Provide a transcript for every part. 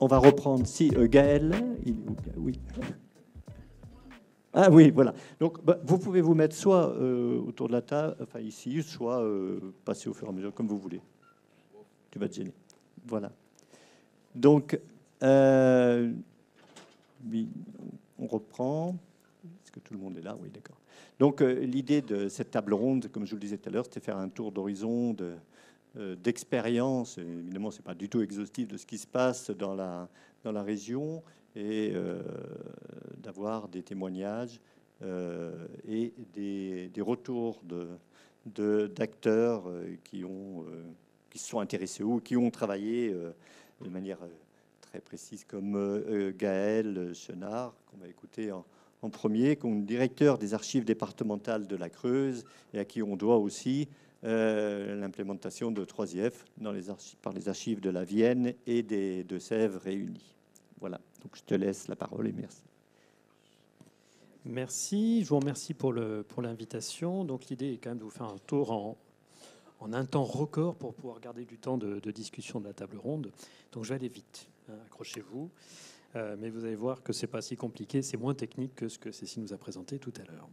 on va reprendre. Si, Gaël, oui. Ah oui, voilà. Donc, vous pouvez vous mettre soit autour de la table, enfin ici, soit passer au fur et à mesure, comme vous voulez. Tu vas te gêner. Voilà. Donc, oui, on reprend. Est-ce que tout le monde est là? Oui, d'accord. Donc, l'idée de cette table ronde, comme je vous le disais tout à l'heure, c'était faire un tour d'horizon d'expérience. Évidemment, ce n'est pas du tout exhaustif de ce qui se passe dans la région et d'avoir des témoignages et des retours d'acteurs qui se sont intéressés ou qui ont travaillé de manière très précise, comme Gaël Chenard, qu'on va écouter en premier, comme directeur des archives départementales de la Creuse et à qui on doit aussi l'implémentation de 3IF par les archives de la Vienne et des Deux-Sèvres réunies. Voilà, donc je te laisse la parole et merci. Merci, je vous remercie pour l'invitation. Donc l'idée est quand même de vous faire un tour en un temps record pour pouvoir garder du temps de discussion de la table ronde. Donc je vais aller vite, hein, accrochez-vous. Mais vous allez voir que ce n'est pas si compliqué, c'est moins technique que ce que Cécile nous a présenté tout à l'heure.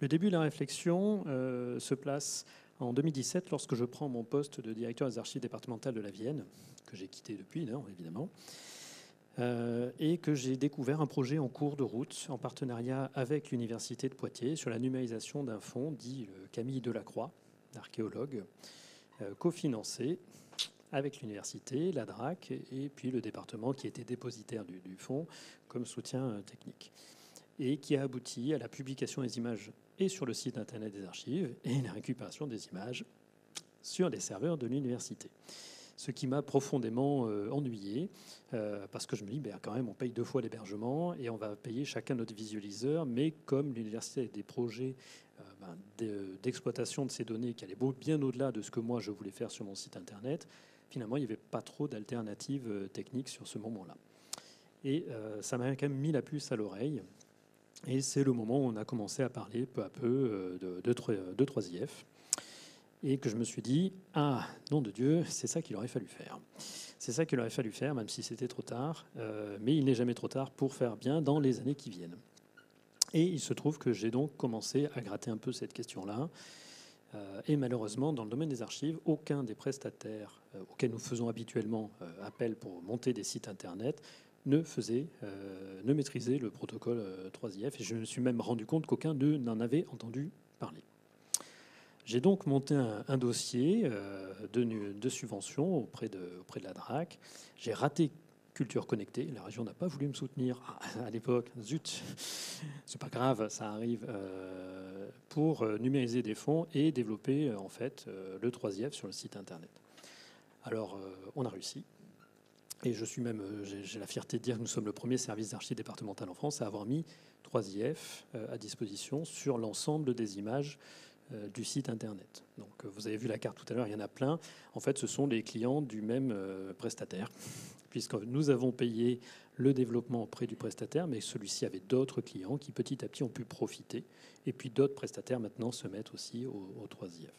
Le début de la réflexion se place en 2017 lorsque je prends mon poste de directeur des archives départementales de la Vienne, que j'ai quitté depuis, non, évidemment, et que j'ai découvert un projet en cours de route en partenariat avec l'Université de Poitiers sur la numérisation d'un fonds dit Camille Delacroix, archéologue, cofinancé avec l'université, la DRAC et puis le département qui était dépositaire du fonds comme soutien technique et qui a abouti à la publication des images et sur le site internet des archives et la récupération des images sur les serveurs de l'université. Ce qui m'a profondément ennuyé parce que je me dis, quand même, on paye 2 fois l'hébergement et on va payer chacun notre visualiseur, mais comme l'université a des projets d'exploitation de ces données qui allaient bien au-delà de ce que moi je voulais faire sur mon site internet, finalement, il n'y avait pas trop d'alternatives techniques sur ce moment-là. Et ça m'a quand même mis la puce à l'oreille. Et c'est le moment où on a commencé à parler peu à peu de 3IF. Et que je me suis dit, ah, nom de Dieu, c'est ça qu'il aurait fallu faire. C'est ça qu'il aurait fallu faire, même si c'était trop tard. Mais il n'est jamais trop tard pour faire bien dans les années qui viennent. Et il se trouve que j'ai donc commencé à gratter un peu cette question-là. Et malheureusement, dans le domaine des archives, aucun des prestataires auxquels nous faisons habituellement appel pour monter des sites Internet ne maîtrisait le protocole 3IF. Et je me suis même rendu compte qu'aucun d'eux n'en avait entendu parler. J'ai donc monté un dossier de subvention auprès de la DRAC. J'ai raté Culture Connectée. La région n'a pas voulu me soutenir à l'époque. Zut, c'est pas grave, ça arrive. Pour numériser des fonds et développer en fait le 3IF sur le site internet. Alors, on a réussi. Et j'ai la fierté de dire que nous sommes le premier service d'archives départemental en France à avoir mis 3IF à disposition sur l'ensemble des images du site internet. Donc, vous avez vu la carte tout à l'heure, il y en a plein. En fait, ce sont les clients du même prestataire, puisque nous avons payé le développement auprès du prestataire, mais celui-ci avait d'autres clients qui petit à petit ont pu profiter. Et puis d'autres prestataires maintenant se mettent aussi au 3IF.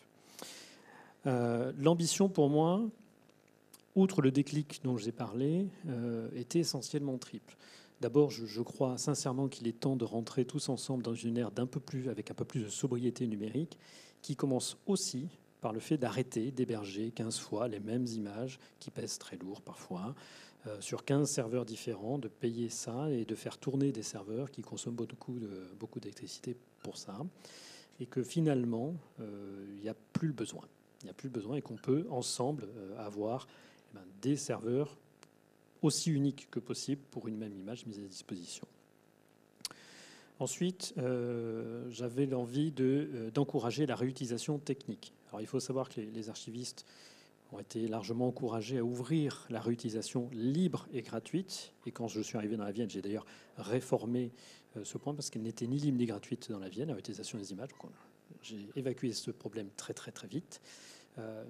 L'ambition pour moi, outre le déclic dont j'ai parlé, était essentiellement triple. D'abord, je crois sincèrement qu'il est temps de rentrer tous ensemble dans une ère avec un peu plus de sobriété numérique, qui commence aussi par le fait d'arrêter d'héberger 15 fois les mêmes images qui pèsent très lourd parfois, sur 15 serveurs différents, de payer ça et de faire tourner des serveurs qui consomment beaucoup d'électricité pour ça, et que finalement, il n'y a plus le besoin. Il n'y a plus le besoin et qu'on peut ensemble avoir des serveurs aussi uniques que possible pour une même image mise à disposition. Ensuite, j'avais l'envie d'encourager la réutilisation technique. Alors, il faut savoir que les archivistes ont été largement encouragés à ouvrir la réutilisation libre et gratuite. Et quand je suis arrivé dans la Vienne, j'ai d'ailleurs réformé ce point parce qu'elle n'était ni libre ni gratuite dans la Vienne, la réutilisation des images. Donc, j'ai évacué ce problème très vite.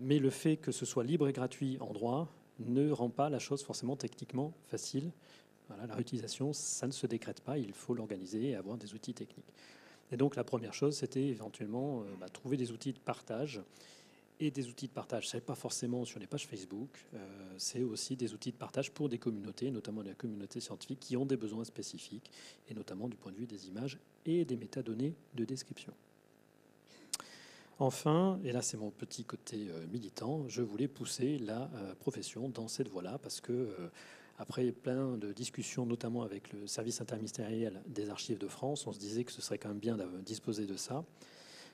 Mais le fait que ce soit libre et gratuit en droit ne rend pas la chose forcément techniquement facile. Voilà, la réutilisation, ça ne se décrète pas, il faut l'organiser et avoir des outils techniques. Et donc la première chose, c'était éventuellement trouver des outils de partage et des outils de partage. Ce n'est pas forcément sur les pages Facebook, c'est aussi des outils de partage pour des communautés, notamment la communauté scientifique, qui ont des besoins spécifiques, et notamment du point de vue des images et des métadonnées de description. Enfin, et là c'est mon petit côté militant, je voulais pousser la profession dans cette voie-là, parce que après plein de discussions, notamment avec le service interministériel des archives de France, on se disait que ce serait quand même bien de disposer de ça,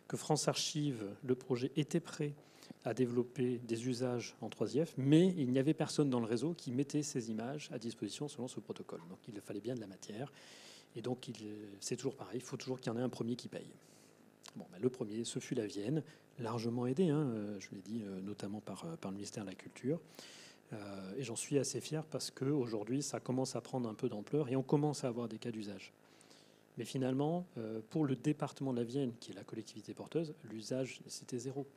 que France Archives, le projet était prêt à développer des usages en 3IF, mais il n'y avait personne dans le réseau qui mettait ces images à disposition selon ce protocole. Donc il fallait bien de la matière. Et donc c'est toujours pareil, il faut toujours qu'il y en ait un premier qui paye. Bon, ben, le premier, ce fut la Vienne, largement aidé, je l'ai dit, notamment par le ministère de la Culture. Et j'en suis assez fier parce qu'aujourd'hui, ça commence à prendre un peu d'ampleur et on commence à avoir des cas d'usage. Mais finalement, pour le département de la Vienne, qui est la collectivité porteuse, l'usage, c'était zéro.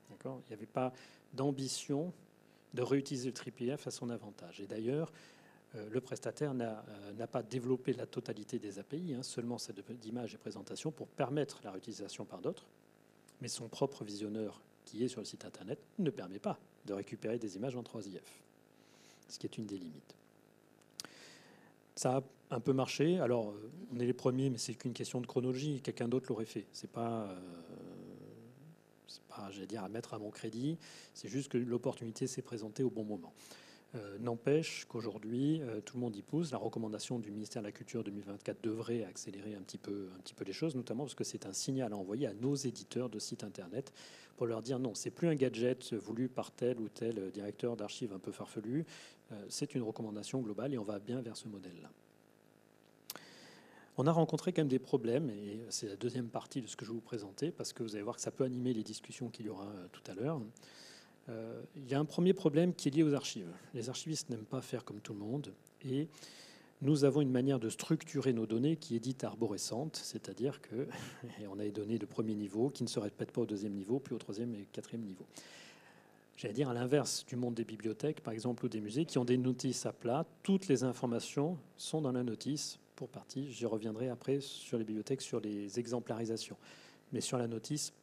D'accord ? Il n'y avait pas d'ambition de réutiliser le TripIF à son avantage. Et d'ailleurs, le prestataire n'a pas développé la totalité des API, seulement cette d'image et présentation pour permettre la réutilisation par d'autres. Mais son propre visionneur, qui est sur le site Internet, ne permet pas de récupérer des images en 3IF, ce qui est une des limites. Ça a un peu marché. Alors, on est les premiers, mais c'est qu'une question de chronologie. Quelqu'un d'autre l'aurait fait. C'est pas, j'allais dire, à mettre à mon crédit. C'est juste que l'opportunité s'est présentée au bon moment. N'empêche qu'aujourd'hui, tout le monde y pousse. La recommandation du ministère de la Culture 2024 devrait accélérer un petit peu les choses, notamment parce que c'est un signal à envoyer à nos éditeurs de sites Internet pour leur dire non, c'est plus un gadget voulu par tel ou tel directeur d'archives un peu farfelu. C'est une recommandation globale et on va bien vers ce modèle-là. On a rencontré quand même des problèmes, et c'est la deuxième partie de ce que je vais vous présenter, parce que vous allez voir que ça peut animer les discussions qu'il y aura tout à l'heure. Il y a un premier problème qui est lié aux archives. Les archivistes n'aiment pas faire comme tout le monde, et nous avons une manière de structurer nos données qui est dite arborescente, c'est-à-dire qu'on a des données de premier niveau qui ne se répètent pas au deuxième niveau, puis au troisième et quatrième niveau. J'allais dire à l'inverse du monde des bibliothèques, par exemple, ou des musées, qui ont des notices à plat. Toutes les informations sont dans la notice, pour partie. J'y reviendrai après sur les bibliothèques, sur les exemplarisations. Mais sur la notice,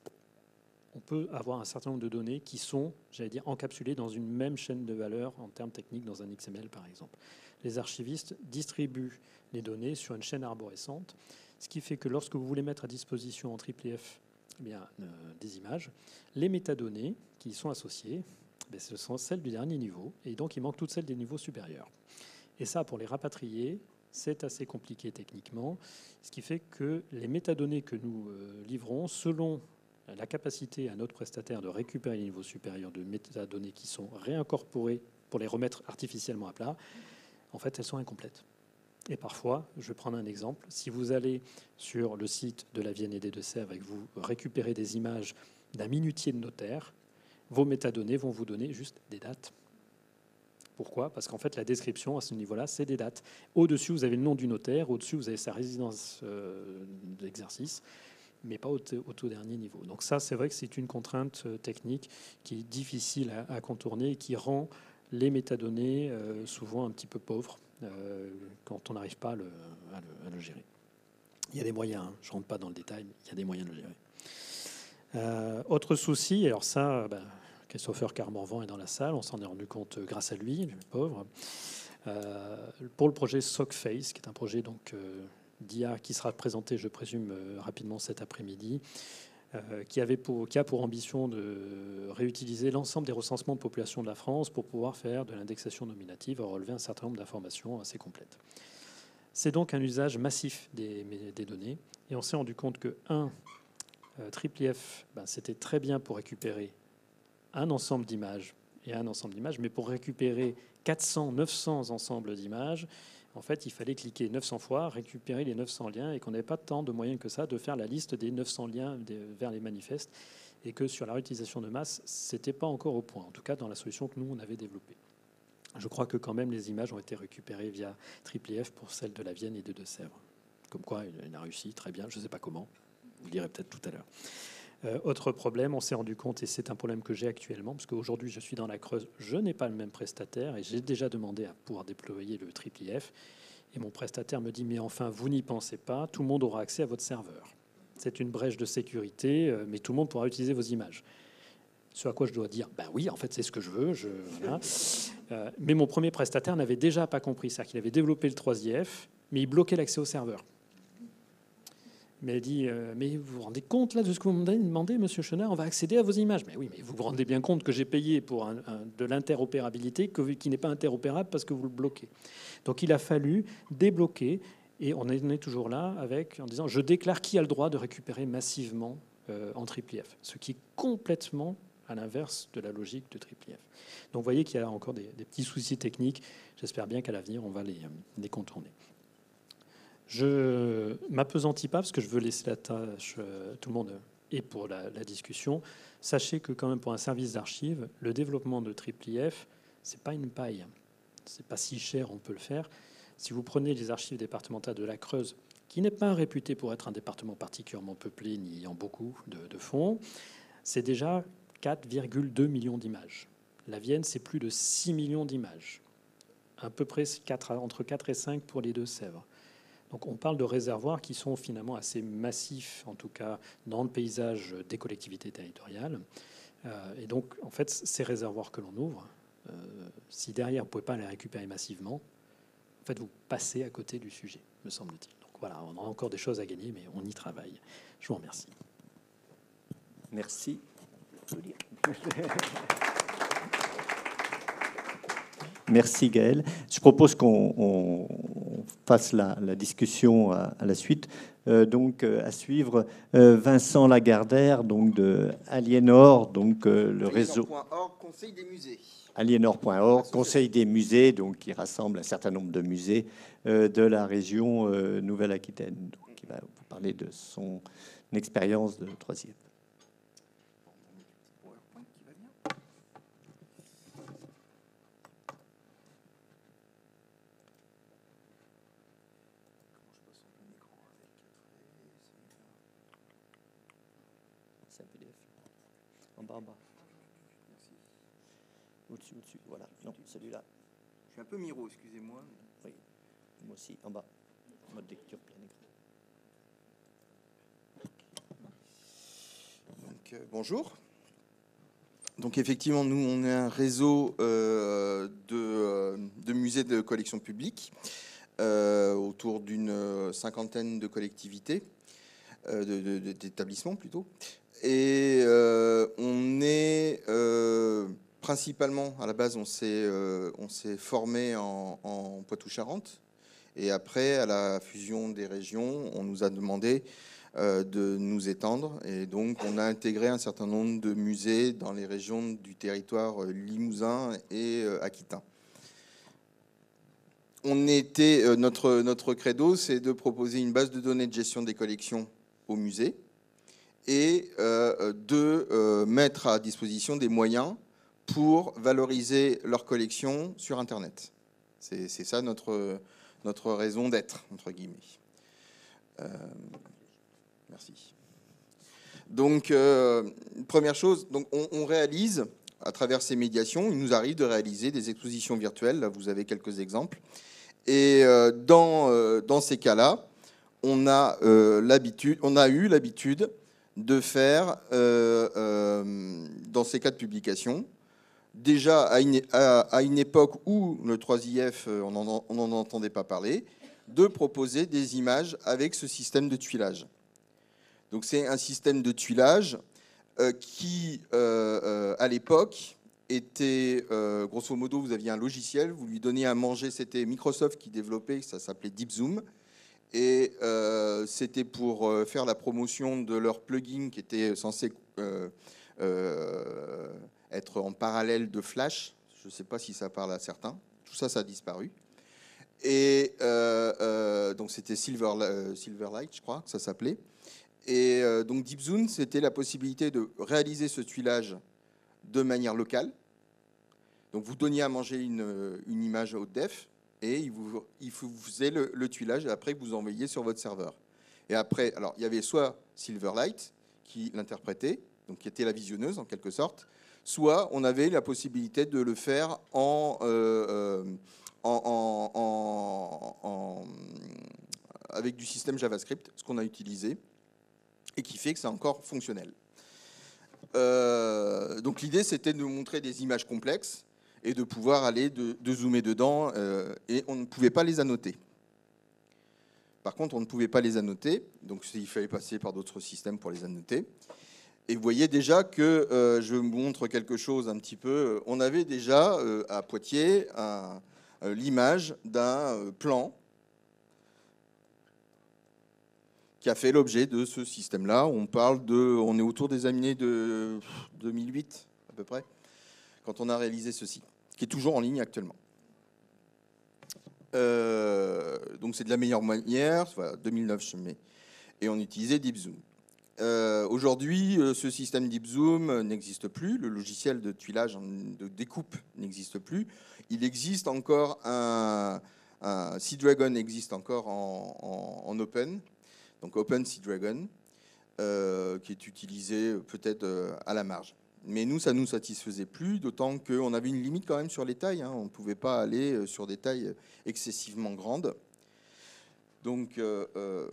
on peut avoir un certain nombre de données qui sont, j'allais dire, encapsulées dans une même chaîne de valeur en termes techniques, dans un XML, par exemple. Les archivistes distribuent les données sur une chaîne arborescente, ce qui fait que lorsque vous voulez mettre à disposition en TripIF des images, les métadonnées qui y sont associées, ce sont celles du dernier niveau, et donc il manque toutes celles des niveaux supérieurs. Et ça, pour les rapatrier, c'est assez compliqué techniquement, ce qui fait que les métadonnées que nous livrons, selon la capacité à notre prestataire de récupérer les niveaux supérieurs de métadonnées qui sont réincorporées pour les remettre artificiellement à plat, en fait, elles sont incomplètes. Et parfois, je vais prendre un exemple, si vous allez sur le site de la Vienne et des Deux-Sèvres et que vous récupérez des images d'un minutier de notaire, vos métadonnées vont vous donner juste des dates. Pourquoi ? Parce qu'en fait, la description à ce niveau-là, c'est des dates. Au-dessus, vous avez le nom du notaire, au-dessus, vous avez sa résidence d'exercice, mais pas au tout dernier niveau. Donc ça, c'est vrai que c'est une contrainte technique qui est difficile à contourner et qui rend les métadonnées souvent un petit peu pauvres quand on n'arrive pas à le gérer. Il y a des moyens, je ne rentre pas dans le détail, mais il y a des moyens de le gérer. Autre souci, alors ça, Christopher Carmorvan est dans la salle, on s'en est rendu compte grâce à lui, le pauvre, pour le projet SOCFACE, qui est un projet donc d'IA qui sera présenté, je présume, rapidement cet après-midi, qui a pour ambition de réutiliser l'ensemble des recensements de population de la France pour pouvoir faire de l'indexation nominative et relever un certain nombre d'informations assez complètes. C'est donc un usage massif des données, et on s'est rendu compte que, TripIF, c'était très bien pour récupérer un ensemble d'images et un ensemble d'images, mais pour récupérer 400, 900 ensembles d'images, en fait, il fallait cliquer 900 fois, récupérer les 900 liens, et qu'on n'avait pas tant de moyens que ça de faire la liste des 900 liens vers les manifestes, et que sur la réutilisation de masse, ce n'était pas encore au point, en tout cas dans la solution que nous, on avait développée. Je crois que quand même, les images ont été récupérées via TripIF pour celles de la Vienne et des Deux-Sèvres. Comme quoi, il a réussi très bien, je ne sais pas comment, vous le direz peut-être tout à l'heure. Autre problème, on s'est rendu compte, et c'est un problème que j'ai actuellement, parce qu'aujourd'hui je suis dans la Creuse, je n'ai pas le même prestataire, et j'ai déjà demandé à pouvoir déployer le TripIF, et mon prestataire me dit, mais enfin, vous n'y pensez pas, tout le monde aura accès à votre serveur. C'est une brèche de sécurité, mais tout le monde pourra utiliser vos images. Ce à quoi je dois dire, ben oui, en fait, c'est ce que je veux. Voilà. Mais mon premier prestataire n'avait déjà pas compris. C'est-à-dire qu'il avait développé le 3IF, mais il bloquait l'accès au serveur. Mais il dit, mais vous vous rendez compte là de ce que vous me demandez, monsieur Chenard, on va accéder à vos images. Mais oui, mais vous vous rendez bien compte que j'ai payé pour de l'interopérabilité qui n'est pas interopérable parce que vous le bloquez. Donc il a fallu débloquer, et on est toujours là en disant, je déclare qui a le droit de récupérer massivement en TripleIF, ce qui est complètement à l'inverse de la logique de TripleIF. Donc vous voyez qu'il y a encore des petits soucis techniques. J'espère bien qu'à l'avenir, on va les contourner. Je m'appesantis pas parce que je veux laisser la tâche tout le monde et pour la discussion. Sachez que quand même pour un service d'archives, le développement de TripleIF, c'est pas une paille. C'est pas si cher, on peut le faire. Si vous prenez les archives départementales de la Creuse, qui n'est pas réputé pour être un département particulièrement peuplé, n'y ayant beaucoup de fonds, c'est déjà 4,2 millions d'images. La Vienne, c'est plus de 6 millions d'images. À peu près entre 4 et 5 pour les Deux-Sèvres. Donc on parle de réservoirs qui sont finalement assez massifs, en tout cas dans le paysage des collectivités territoriales. Et donc, en fait, ces réservoirs que l'on ouvre, si derrière, vous ne pouvez pas les récupérer massivement, en fait, vous passez à côté du sujet, me semble-t-il. Donc voilà, on a encore des choses à gagner, mais on y travaille. Je vous remercie. Merci. Merci Gaël. Je propose qu'on fasse la discussion à la suite. Donc à suivre Vincent Lagardère, donc de Aliénor, donc le réseau Conseil des musées. Aliénor.org, Conseil des musées, donc qui rassemble un certain nombre de musées de la région Nouvelle-Aquitaine. Donc il va vous parler de son expérience de 3e. En bas, en bas. Merci. Au-dessus, voilà. Non, celui-là. Je suis un peu miro, excusez-moi. Oui, moi aussi, en bas. Mode lecture plein écran. Donc, bonjour. Donc, effectivement, nous, on est un réseau de musées de collections publiques autour d'une cinquantaine de collectivités, d'établissements plutôt. Et on est principalement, à la base, on s'est formé en Poitou-Charentes. Et après, à la fusion des régions, on nous a demandé de nous étendre. Et donc, on a intégré un certain nombre de musées dans les régions du territoire limousin et aquitain. Notre credo, c'est de proposer une base de données de gestion des collections aux musées et de mettre à disposition des moyens pour valoriser leurs collections sur Internet. C'est ça notre raison d'être, entre guillemets. Merci. Donc, première chose, donc on réalise, à travers ces médiations, il nous arrive de réaliser des expositions virtuelles. Là, vous avez quelques exemples. Et dans ces cas-là, on a eu l'habitude de faire, dans ces cas de publication, déjà à une époque où le 3IF, on n'en entendait pas parler, de proposer des images avec ce système de tuilage. Donc c'est un système de tuilage qui, à l'époque, était, grosso modo, vous aviez un logiciel, vous lui donniez à manger, c'était Microsoft qui développait, ça s'appelait DeepZoom, et c'était pour faire la promotion de leur plugin qui était censé être en parallèle de Flash. Je ne sais pas si ça parle à certains. Tout ça, ça a disparu. Et donc c'était Silverlight, je crois que ça s'appelait. Et donc DeepZoom, c'était la possibilité de réaliser ce tuilage de manière locale. Donc vous donniez à manger une image haute def et il vous faisait le tuilage et après vous envoyiez sur votre serveur. Et après, alors il y avait soit Silverlight qui l'interprétait, donc qui était la visionneuse en quelque sorte, soit on avait la possibilité de le faire avec du système JavaScript, ce qu'on a utilisé et qui fait que c'est encore fonctionnel. Donc l'idée, c'était de montrer des images complexes et de pouvoir aller de zoomer dedans, et on ne pouvait pas les annoter. Par contre, on ne pouvait pas les annoter, donc il fallait passer par d'autres systèmes pour les annoter. Et vous voyez déjà que je vous montre quelque chose un petit peu. On avait déjà à Poitiers l'image d'un plan qui a fait l'objet de ce système-là. On est autour des années de 2008 à peu près, quand on a réalisé ceci, qui est toujours en ligne actuellement. Donc c'est de la meilleure manière, voilà, 2009 je mets, et on utilisait Deep Zoom. Aujourd'hui, ce système Deep Zoom n'existe plus, le logiciel de tuilage, de découpe n'existe plus. Il existe encore un Seadragon existe encore en Open, donc Open Seadragon, qui est utilisé peut-être à la marge. Mais nous, ça ne nous satisfaisait plus, d'autant qu'on avait une limite quand même sur les tailles. On ne pouvait pas aller sur des tailles excessivement grandes. Donc, je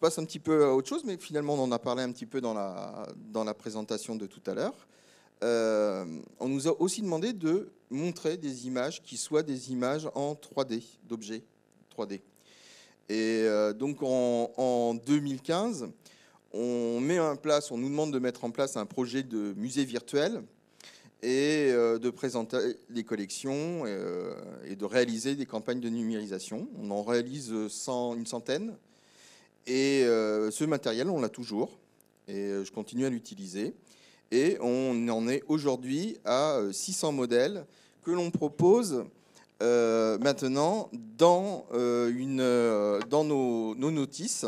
passe un petit peu à autre chose, mais finalement, on en a parlé un petit peu dans la présentation de tout à l'heure. On nous a aussi demandé de montrer des images qui soient des images en 3D, d'objets 3D. Et donc, en 2015... on nous demande de mettre en place un projet de musée virtuel et de présenter des collections et de réaliser des campagnes de numérisation. On en réalise une centaine. Et ce matériel, on l'a toujours. Et je continue à l'utiliser. Et on en est aujourd'hui à 600 modèles que l'on propose maintenant dans nos notices.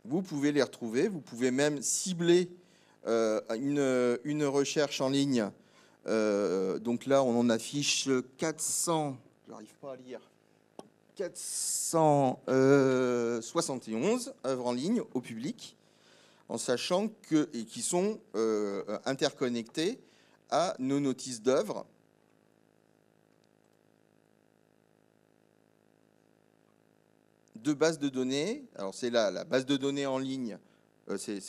Vous pouvez les retrouver, vous pouvez même cibler une recherche en ligne. Donc là, on en affiche 400, j'arrive pas à lire, 471 œuvres en ligne au public, en sachant qui sont interconnectées à nos notices d'œuvres. Deux bases de données. Alors c'est la base de données en ligne, c'est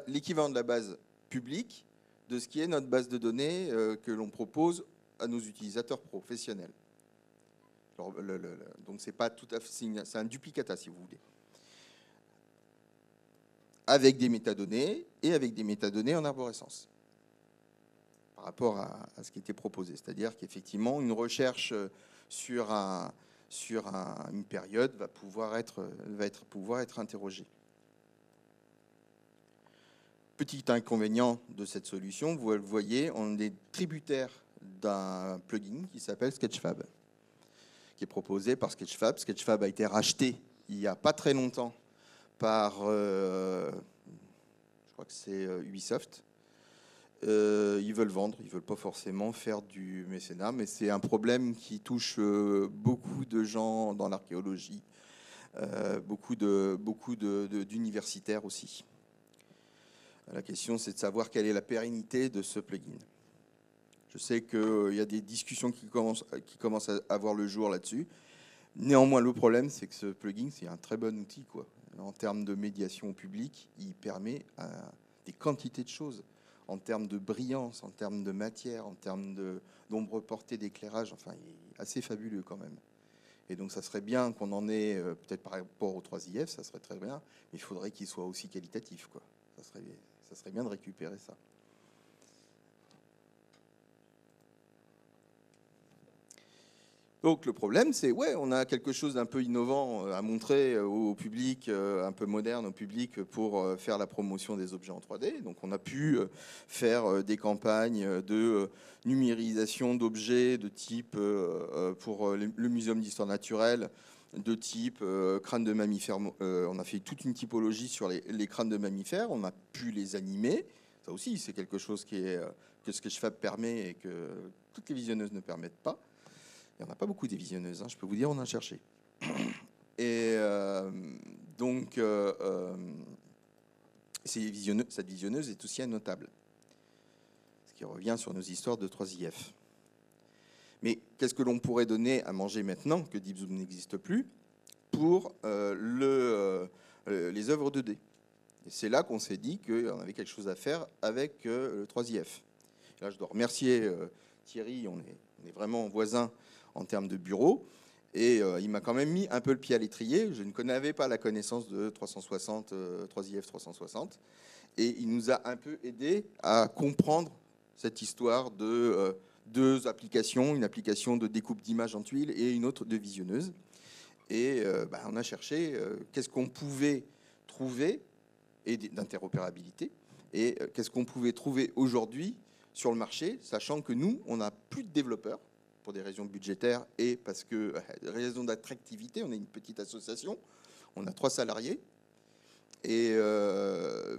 l'équivalent de la base publique de ce qui est notre base de données que l'on propose à nos utilisateurs professionnels. Alors, donc c'est pas tout à fait, c'est un duplicata si vous voulez, avec des métadonnées et avec des métadonnées en arborescence par rapport à ce qui était proposé. C'est-à-dire qu'effectivement une recherche sur une période va pouvoir être interrogée. Petit inconvénient de cette solution, vous le voyez, on est tributaire d'un plugin qui s'appelle Sketchfab, qui est proposé par Sketchfab. Sketchfab a été racheté il n'y a pas très longtemps par, je crois que c'est Ubisoft. Ils veulent vendre, ils ne veulent pas forcément faire du mécénat, mais c'est un problème qui touche beaucoup de gens dans l'archéologie, beaucoup d'universitaires aussi. La question, c'est de savoir quelle est la pérennité de ce plugin. Je sais qu'il y a des discussions qui commencent à avoir le jour là-dessus. Néanmoins, le problème, c'est que ce plugin, c'est un très bon outil, quoi. En termes de médiation au public, il permet des quantités de choses. En termes de brillance, en termes de matière, en termes d'ombre portée, d'éclairage, enfin, il est assez fabuleux quand même. Et donc, ça serait bien qu'on en ait, peut-être par rapport au 3IF, ça serait très bien, mais il faudrait qu'il soit aussi qualitatif, quoi. Ça serait bien de récupérer ça. Donc le problème, c'est on a quelque chose d'un peu innovant à montrer au public, un peu moderne au public pour faire la promotion des objets en 3D. Donc on a pu faire des campagnes de numérisation d'objets de type, pour le Muséum d'histoire naturelle, de type crâne de mammifères. On a fait toute une typologie sur les crânes de mammifères. On a pu les animer. Ça aussi, c'est quelque chose que Sketchfab permet et que toutes les visionneuses ne permettent pas. Il n'y en a pas beaucoup des visionneuses, hein, je peux vous dire, on a cherché. Et donc, cette visionneuse est aussi notable, ce qui revient sur nos histoires de 3IF. Mais qu'est-ce que l'on pourrait donner à manger maintenant que Deep Zoom n'existe plus pour les œuvres 2D? Et c'est là qu'on s'est dit qu'on avait quelque chose à faire avec le 3IF. Là, je dois remercier Thierry, on est vraiment voisins en termes de bureau. Et il m'a quand même mis un peu le pied à l'étrier. Je ne connaissais pas la connaissance de 360, 3IF 360. Et il nous a un peu aidé à comprendre cette histoire de deux applications, une application de découpe d'images en tuiles et une autre de visionneuse. Et on a cherché qu'est-ce qu'on pouvait trouver, et d'interopérabilité, et qu'est-ce qu'on pouvait trouver aujourd'hui sur le marché, sachant que nous, on n'a plus de développeurs, pour des raisons budgétaires et parce que raisons d'attractivité, on est une petite association, on a 3 salariés, et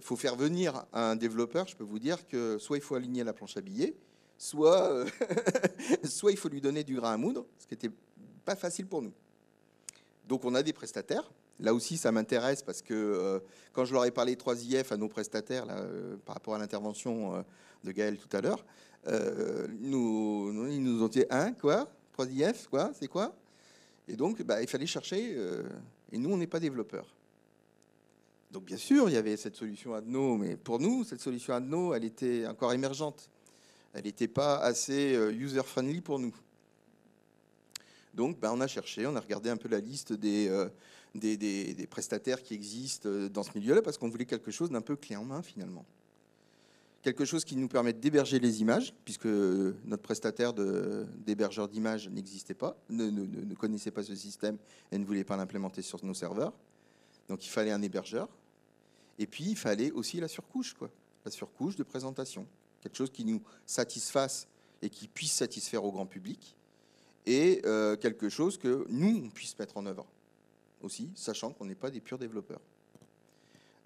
faut faire venir un développeur, je peux vous dire que soit il faut aligner la planche à billets, soit, soit il faut lui donner du grain à moudre, ce qui n'était pas facile pour nous. Donc on a des prestataires. Là aussi, ça m'intéresse parce que quand je leur ai parlé 3IF à nos prestataires, là, par rapport à l'intervention de Gaël tout à l'heure, ils nous ont dit « Hein, quoi 3IF, quoi c'est quoi ?» Et donc, il fallait chercher, et nous, on n'est pas développeurs. Donc bien sûr, il y avait cette solution Adno, mais pour nous, cette solution Adno, elle était encore émergente. Elle n'était pas assez user-friendly pour nous. Donc on a cherché, on a regardé un peu la liste des prestataires qui existent dans ce milieu-là, parce qu'on voulait quelque chose d'un peu clé en main finalement. Quelque chose qui nous permette d'héberger les images, puisque notre prestataire d'hébergeur d'images n'existait pas, ne connaissait pas ce système et ne voulait pas l'implémenter sur nos serveurs. Donc il fallait un hébergeur. Et puis il fallait aussi la surcouche, quoi. La surcouche de présentation. Quelque chose qui nous satisfasse et qui puisse satisfaire au grand public. Et quelque chose que nous, on puisse mettre en œuvre aussi, sachant qu'on n'est pas des purs développeurs.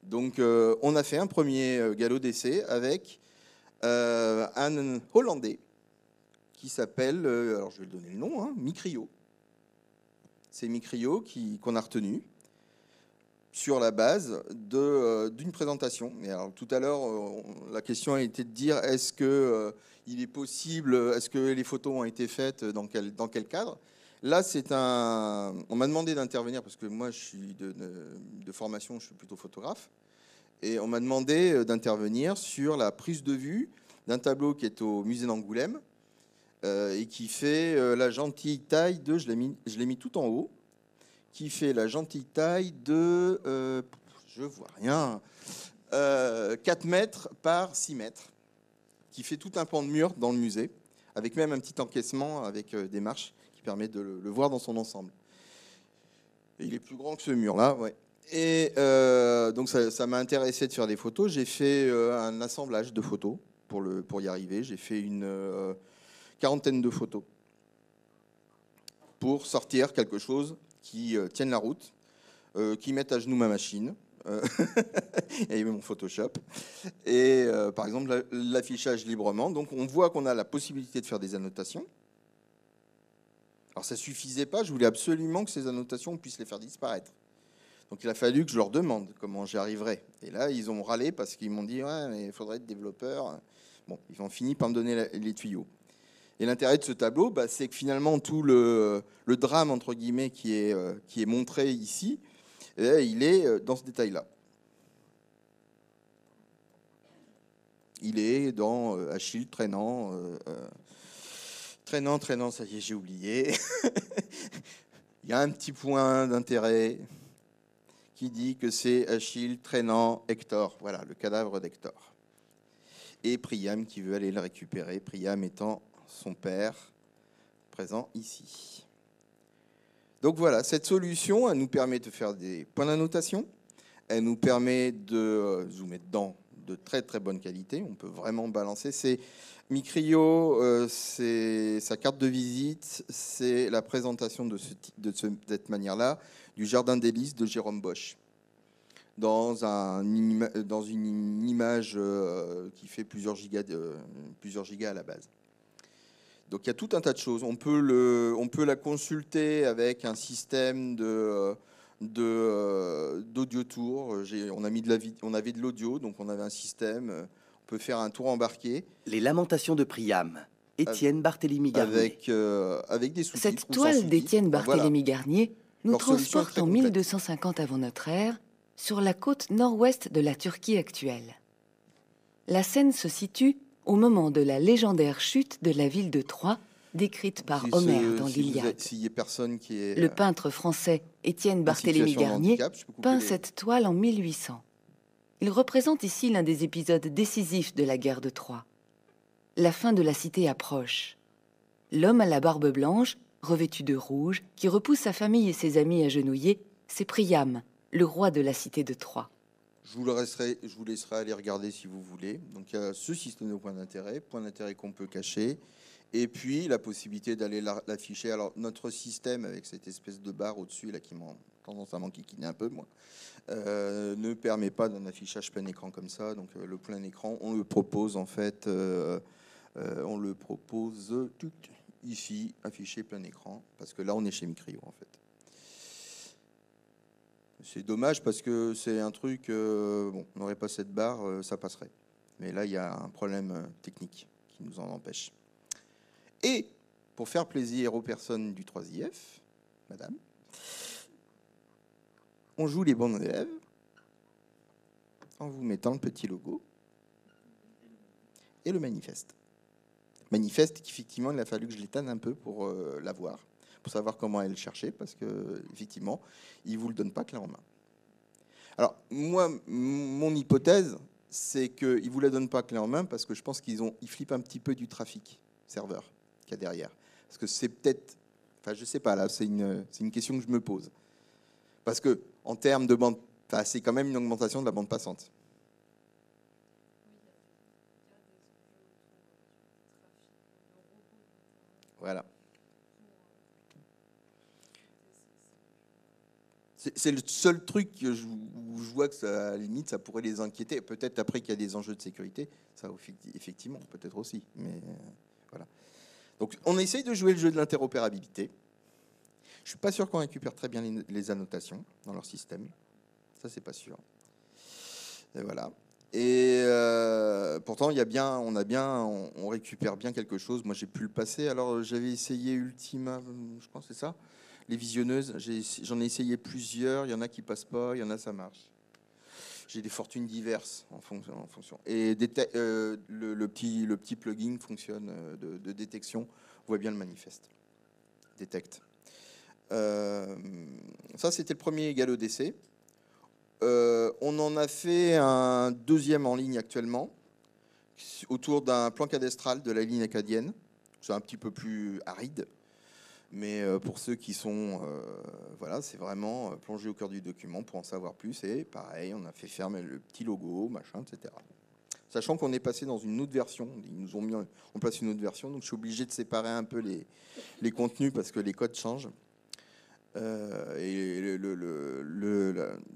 Donc on a fait un premier galop d'essai avec un Hollandais qui s'appelle, alors je vais le donner le nom, hein, Micrio. C'est Micrio qu'on a retenu sur la base d'une présentation. Et alors, tout à l'heure, la question a été de dire est-ce que il est possible, est-ce que les photos ont été faites dans quel cadre? Là, on m'a demandé d'intervenir parce que moi, je suis de formation, je suis plutôt photographe, et on m'a demandé d'intervenir sur la prise de vue d'un tableau qui est au musée d'Angoulême et qui fait la gentille taille de, je l'ai mis tout en haut, qui fait la gentille taille de, je vois rien, 4 mètres par 6 mètres, qui fait tout un pan de mur dans le musée, avec même un petit encaissement avec des marches qui permet de le voir dans son ensemble. Et il est plus grand que ce mur-là, ouais. Et donc ça m'a intéressé de faire des photos. J'ai fait un assemblage de photos pour y arriver. J'ai fait une quarantaine de photos pour sortir quelque chose qui tienne la route, qui mette à genoux ma machine, et mon Photoshop, et par exemple l'affichage librement. Donc on voit qu'on a la possibilité de faire des annotations. Alors ça suffisait pas, je voulais absolument que ces annotations, on puisse les faire disparaître. Donc il a fallu que je leur demande comment j'y arriverais. Et là, ils ont râlé parce qu'ils m'ont dit « Ouais, mais il faudrait être développeur. » Bon, ils ont fini par me donner les tuyaux. Et l'intérêt de ce tableau, c'est que finalement, tout le drame, entre guillemets, qui est montré ici, il est dans ce détail-là. Il est dans Achille traînant, ça y est, j'ai oublié. Il y a un petit point d'intérêt qui dit que c'est Achille traînant Hector, voilà, le cadavre d'Hector. Et Priam qui veut aller le récupérer, Priam étant son père, présent ici. Donc voilà, cette solution, elle nous permet de faire des points d'annotation, elle nous permet de zoomer dedans de très très bonne qualité, on peut vraiment balancer. C'est Micrio, c'est sa carte de visite, c'est la présentation de cette manière-là du Jardin des Lys de Jérôme Bosch, dans une image qui fait plusieurs gigas à la base. Donc il y a tout un tas de choses. On peut la consulter avec un système d'audio tour. On avait de l'audio, donc on avait un système. On peut faire un tour embarqué. Les Lamentations de Priam, Étienne Barthélemy Garnier. Avec des sous-titres. Cette toile d'Étienne Barthélemy Garnier nous transporte en 1250 avant notre ère sur la côte nord-ouest de la Turquie actuelle. La scène se situe au moment de la légendaire chute de la ville de Troie, décrite par Homère dans l'Iliade. S'il y a personne qui est Le peintre français Étienne en Barthélemy situation de Garnier handicap, je peux couper peint les- cette toile en 1800. Il représente ici l'un des épisodes décisifs de la guerre de Troie. La fin de la cité approche. L'homme à la barbe blanche, revêtu de rouge, qui repousse sa famille et ses amis agenouillés, c'est Priam, le roi de la cité de Troie. Je vous laisserai aller regarder si vous voulez. Donc il y a ce système de points d'intérêt qu'on peut cacher, et puis la possibilité d'aller l'afficher. Alors notre système avec cette espèce de barre au-dessus là qui m'a tendance à m'enquiquiner un peu moi, ne permet pas d'un affichage plein écran comme ça. Donc le plein écran, on le propose en fait, ici, affiché plein écran, parce que là on est chez Micrio en fait. C'est dommage parce que c'est un truc, bon, on n'aurait pas cette barre, ça passerait. Mais là, il y a un problème technique qui nous en empêche. Et pour faire plaisir aux personnes du 3IF, madame, on joue les bons élèves en vous mettant le petit logo et le manifeste. Manifeste qu'effectivement, il a fallu que je l'éteigne un peu pour l'avoir, pour savoir comment elle cherchait, parce que effectivement, il vous le donne pas clé en main. Alors moi, mon hypothèse, c'est qu'ils vous la donnent pas clé en main parce que je pense qu'ils flippent un petit peu du trafic serveur qu'il y a derrière. Parce que c'est peut-être, enfin je sais pas là, c'est une question que je me pose. Parce que en termes de bande, enfin, c'est quand même une augmentation de la bande passante. Voilà. C'est le seul truc où je vois que ça, à la limite, ça pourrait les inquiéter. Peut-être après qu'il y a des enjeux de sécurité, ça effectivement, peut-être aussi. Mais voilà. Donc on essaye de jouer le jeu de l'interopérabilité. Je suis pas sûr qu'on récupère très bien les annotations dans leur système. Ça, c'est pas sûr. Et voilà. Et pourtant, on récupère bien quelque chose. Moi, j'ai pu le passer. Alors, j'avais essayé Ultima, je pense, c'est ça. Les visionneuses, j'en ai essayé plusieurs. Il y en a qui passent pas, il y en a ça marche. J'ai des fortunes diverses en fonction. Et le petit plugin fonctionne de détection. On voit bien le manifeste. Détecte. Ça, c'était le premier galop d'essai. On en a fait un deuxième en ligne actuellement, autour d'un plan cadastral de la ligne acadienne. C'est un petit peu plus aride, mais pour ceux qui sont... voilà, c'est vraiment plonger au cœur du document pour en savoir plus. Et pareil, on a fait faire le petit logo, machin, etc. Sachant qu'on est passé dans une autre version. Ils nous ont mis en place une autre version, donc je suis obligé de séparer un peu les contenus parce que les codes changent.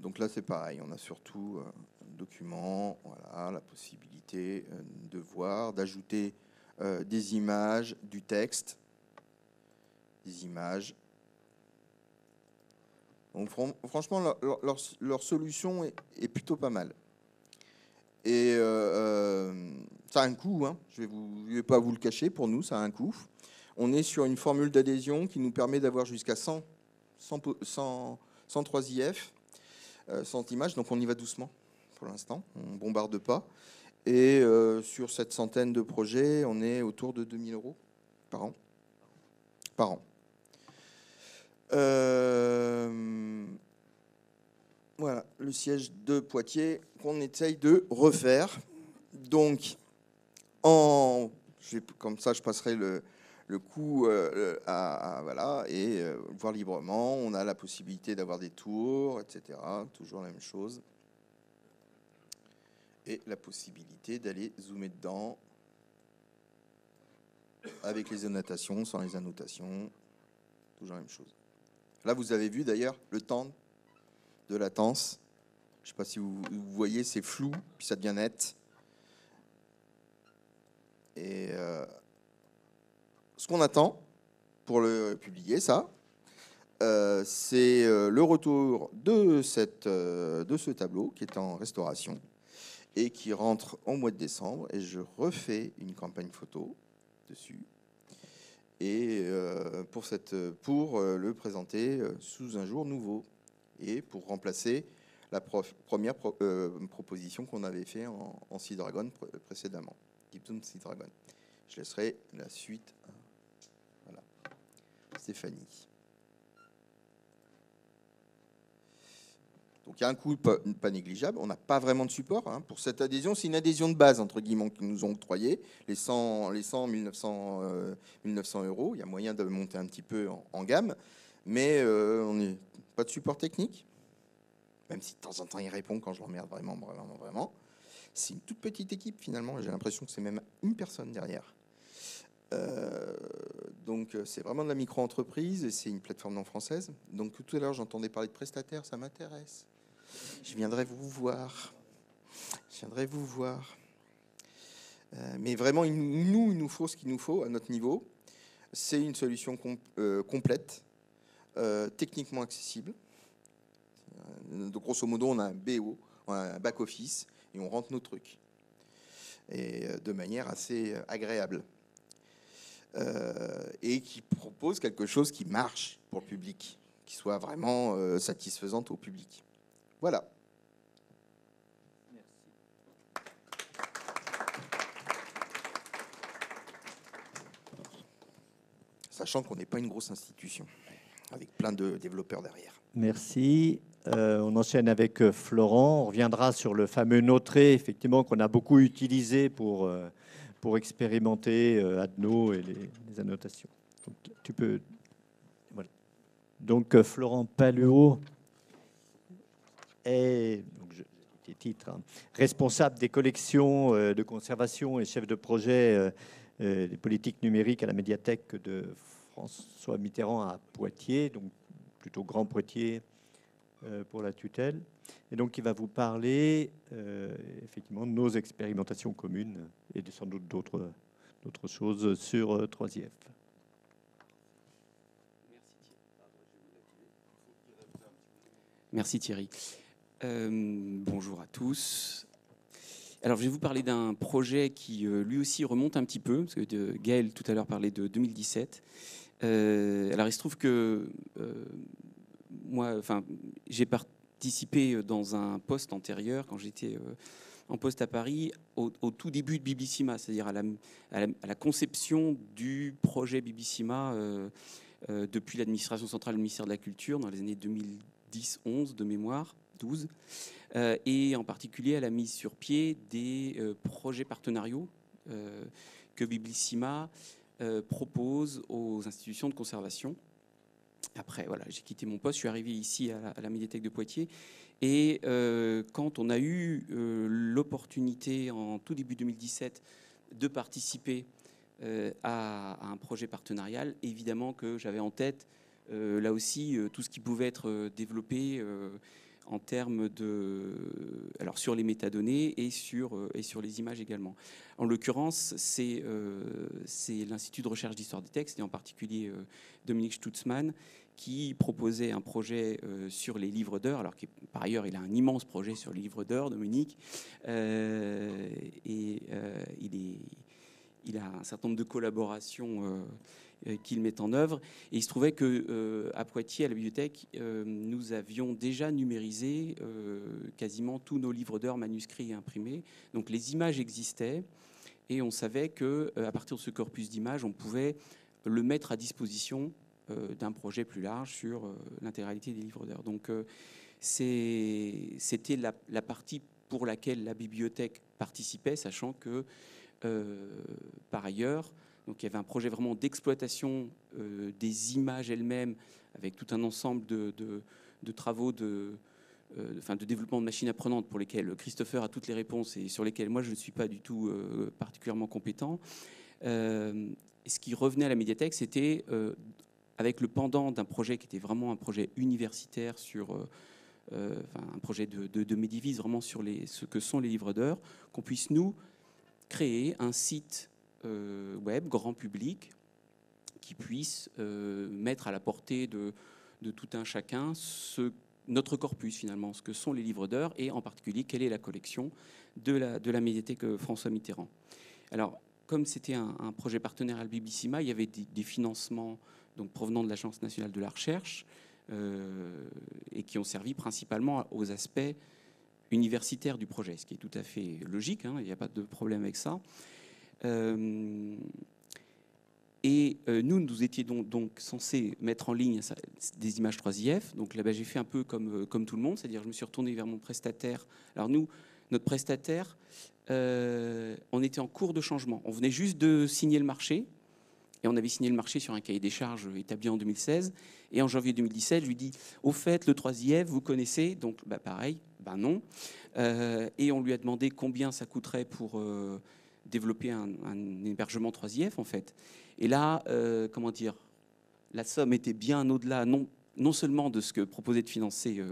Donc là, c'est pareil. On a surtout document, voilà, la possibilité de voir, d'ajouter des images, du texte, des images. Donc, franchement, leur solution est plutôt pas mal. Et ça a un coût, hein. Je vais pas vous le cacher. Pour nous, ça a un coût. On est sur une formule d'adhésion qui nous permet d'avoir jusqu'à 100 3IF, 100 images, donc on y va doucement pour l'instant, on bombarde pas. Et sur cette centaine de projets, on est autour de 2 000 € par an. Par an. Voilà, le siège de Poitiers qu'on essaye de refaire. Donc, comme ça, je passerai le coup voilà, et voir librement. On a la possibilité d'avoir des tours, etc. Toujours la même chose. Et la possibilité d'aller zoomer dedans avec les annotations, sans les annotations. Toujours la même chose. Là, vous avez vu d'ailleurs le temps de latence. Je ne sais pas si vous voyez, c'est flou, puis ça devient net. Et ce qu'on attend pour le publier, ça, c'est le retour de ce tableau qui est en restauration et qui rentre en mois de décembre. Et je refais une campagne photo dessus et pour le présenter sous un jour nouveau et pour remplacer la première proposition qu'on avait fait en Sea Dragon précédemment, Gibson Sea Dragon. Je laisserai la suite à voilà, Stéphanie. Donc il y a un coût pas négligeable. On n'a pas vraiment de support pour cette adhésion. C'est une adhésion de base, entre guillemets, qu'ils nous ont octroyé. Les 100 1900 €. Il y a moyen de monter un petit peu en gamme. Mais on n'est pas de support technique. Même si de temps en temps, il répond quand je l'emmerde vraiment. C'est une toute petite équipe, finalement. J'ai l'impression que c'est même une personne derrière. Donc c'est vraiment de la micro-entreprise et c'est une plateforme non française. Donc tout à l'heure, j'entendais parler de prestataires. Ça m'intéresse. Je viendrai vous voir. Mais vraiment, il nous faut ce qu'il nous faut à notre niveau. C'est une solution complète, techniquement accessible. Donc, grosso modo, on a un BO, on a un back-office, et on rentre nos trucs. Et de manière assez agréable. Et qui propose quelque chose qui marche pour le public, qui soit vraiment satisfaisante au public. Voilà. Sachant qu'on n'est pas une grosse institution, avec plein de développeurs derrière. Merci. On enchaîne avec Florent. On reviendra sur le fameux Notré, effectivement, qu'on a beaucoup utilisé pour expérimenter Adno et les annotations. Donc, tu peux... Voilà. Donc, Florent Paluot est... des titres, responsable des collections de conservation et chef de projet des politiques numériques à la médiathèque de François Mitterrand à Poitiers, donc plutôt Grand Poitiers pour la tutelle. Et donc, il va vous parler effectivement de nos expérimentations communes et sans doute d'autres choses sur 3IF. Merci Thierry. Bonjour à tous. Alors, je vais vous parler d'un projet qui, lui aussi, remonte un petit peu, parce que Gaël, tout à l'heure, parlait de 2017. Alors, il se trouve que moi, j'ai participé dans un poste antérieur, quand j'étais en poste à Paris, au tout début de Bibissima, c'est-à-dire à la conception du projet Bibissima depuis l'administration centrale du ministère de la Culture, dans les années 2010-11 de mémoire, 12. Et en particulier à la mise sur pied des projets partenariaux que Bibissima propose aux institutions de conservation. Après, voilà, j'ai quitté mon poste, je suis arrivé ici à la médiathèque de Poitiers. Et quand on a eu l'opportunité, en tout début 2017, de participer à un projet partenarial, évidemment que j'avais en tête, là aussi, tout ce qui pouvait être développé en termes alors sur les métadonnées et sur les images également. En l'occurrence, c'est l'Institut de recherche d'histoire des textes, et en particulier Dominique Stutzmann, qui proposait un projet sur les livres d'heures, alors que par ailleurs, il a un immense projet sur les livres d'heures, Dominique, et il a un certain nombre de collaborations qu'il met en œuvre. Et il se trouvait qu'à Poitiers, à la bibliothèque, nous avions déjà numérisé quasiment tous nos livres d'heures manuscrits et imprimés. Donc les images existaient, et on savait qu'à partir de ce corpus d'images, on pouvait le mettre à disposition d'un projet plus large sur l'intégralité des livres d'heures. Donc c'était la partie pour laquelle la bibliothèque participait, sachant que par ailleurs, donc il y avait un projet vraiment d'exploitation des images elles-mêmes, avec tout un ensemble de travaux de développement de machines apprenantes pour lesquelles Christopher a toutes les réponses et sur lesquelles moi je ne suis pas du tout particulièrement compétent. Et ce qui revenait à la médiathèque, c'était avec le pendant d'un projet qui était vraiment un projet universitaire sur un projet de Medivise, vraiment sur ce que sont les livres d'heures, qu'on puisse nous créer un site web grand public qui puisse mettre à la portée de tout un chacun notre corpus finalement, ce que sont les livres d'heures, et en particulier quelle est la collection de la médiathèque François Mitterrand. Alors, comme c'était un projet partenaire à Bibissima, il y avait des financements donc provenant de l'Agence nationale de la recherche, et qui ont servi principalement aux aspects universitaires du projet, ce qui est tout à fait logique, hein, il n'y a pas de problème avec ça. Nous étions donc censés mettre en ligne des images 3IF. Donc là, j'ai fait un peu comme tout le monde, c'est-à-dire je me suis retourné vers mon prestataire. Alors nous, notre prestataire, on était en cours de changement. On venait juste de signer le marché, et on avait signé le marché sur un cahier des charges établi en 2016. Et en janvier 2017, je lui dis, au fait, le 3IF, vous connaissez? Donc pareil, non. Et on lui a demandé combien ça coûterait pour développer un hébergement 3IF, en fait. Et là, comment dire, la somme était bien au-delà, non seulement de ce que proposait de financer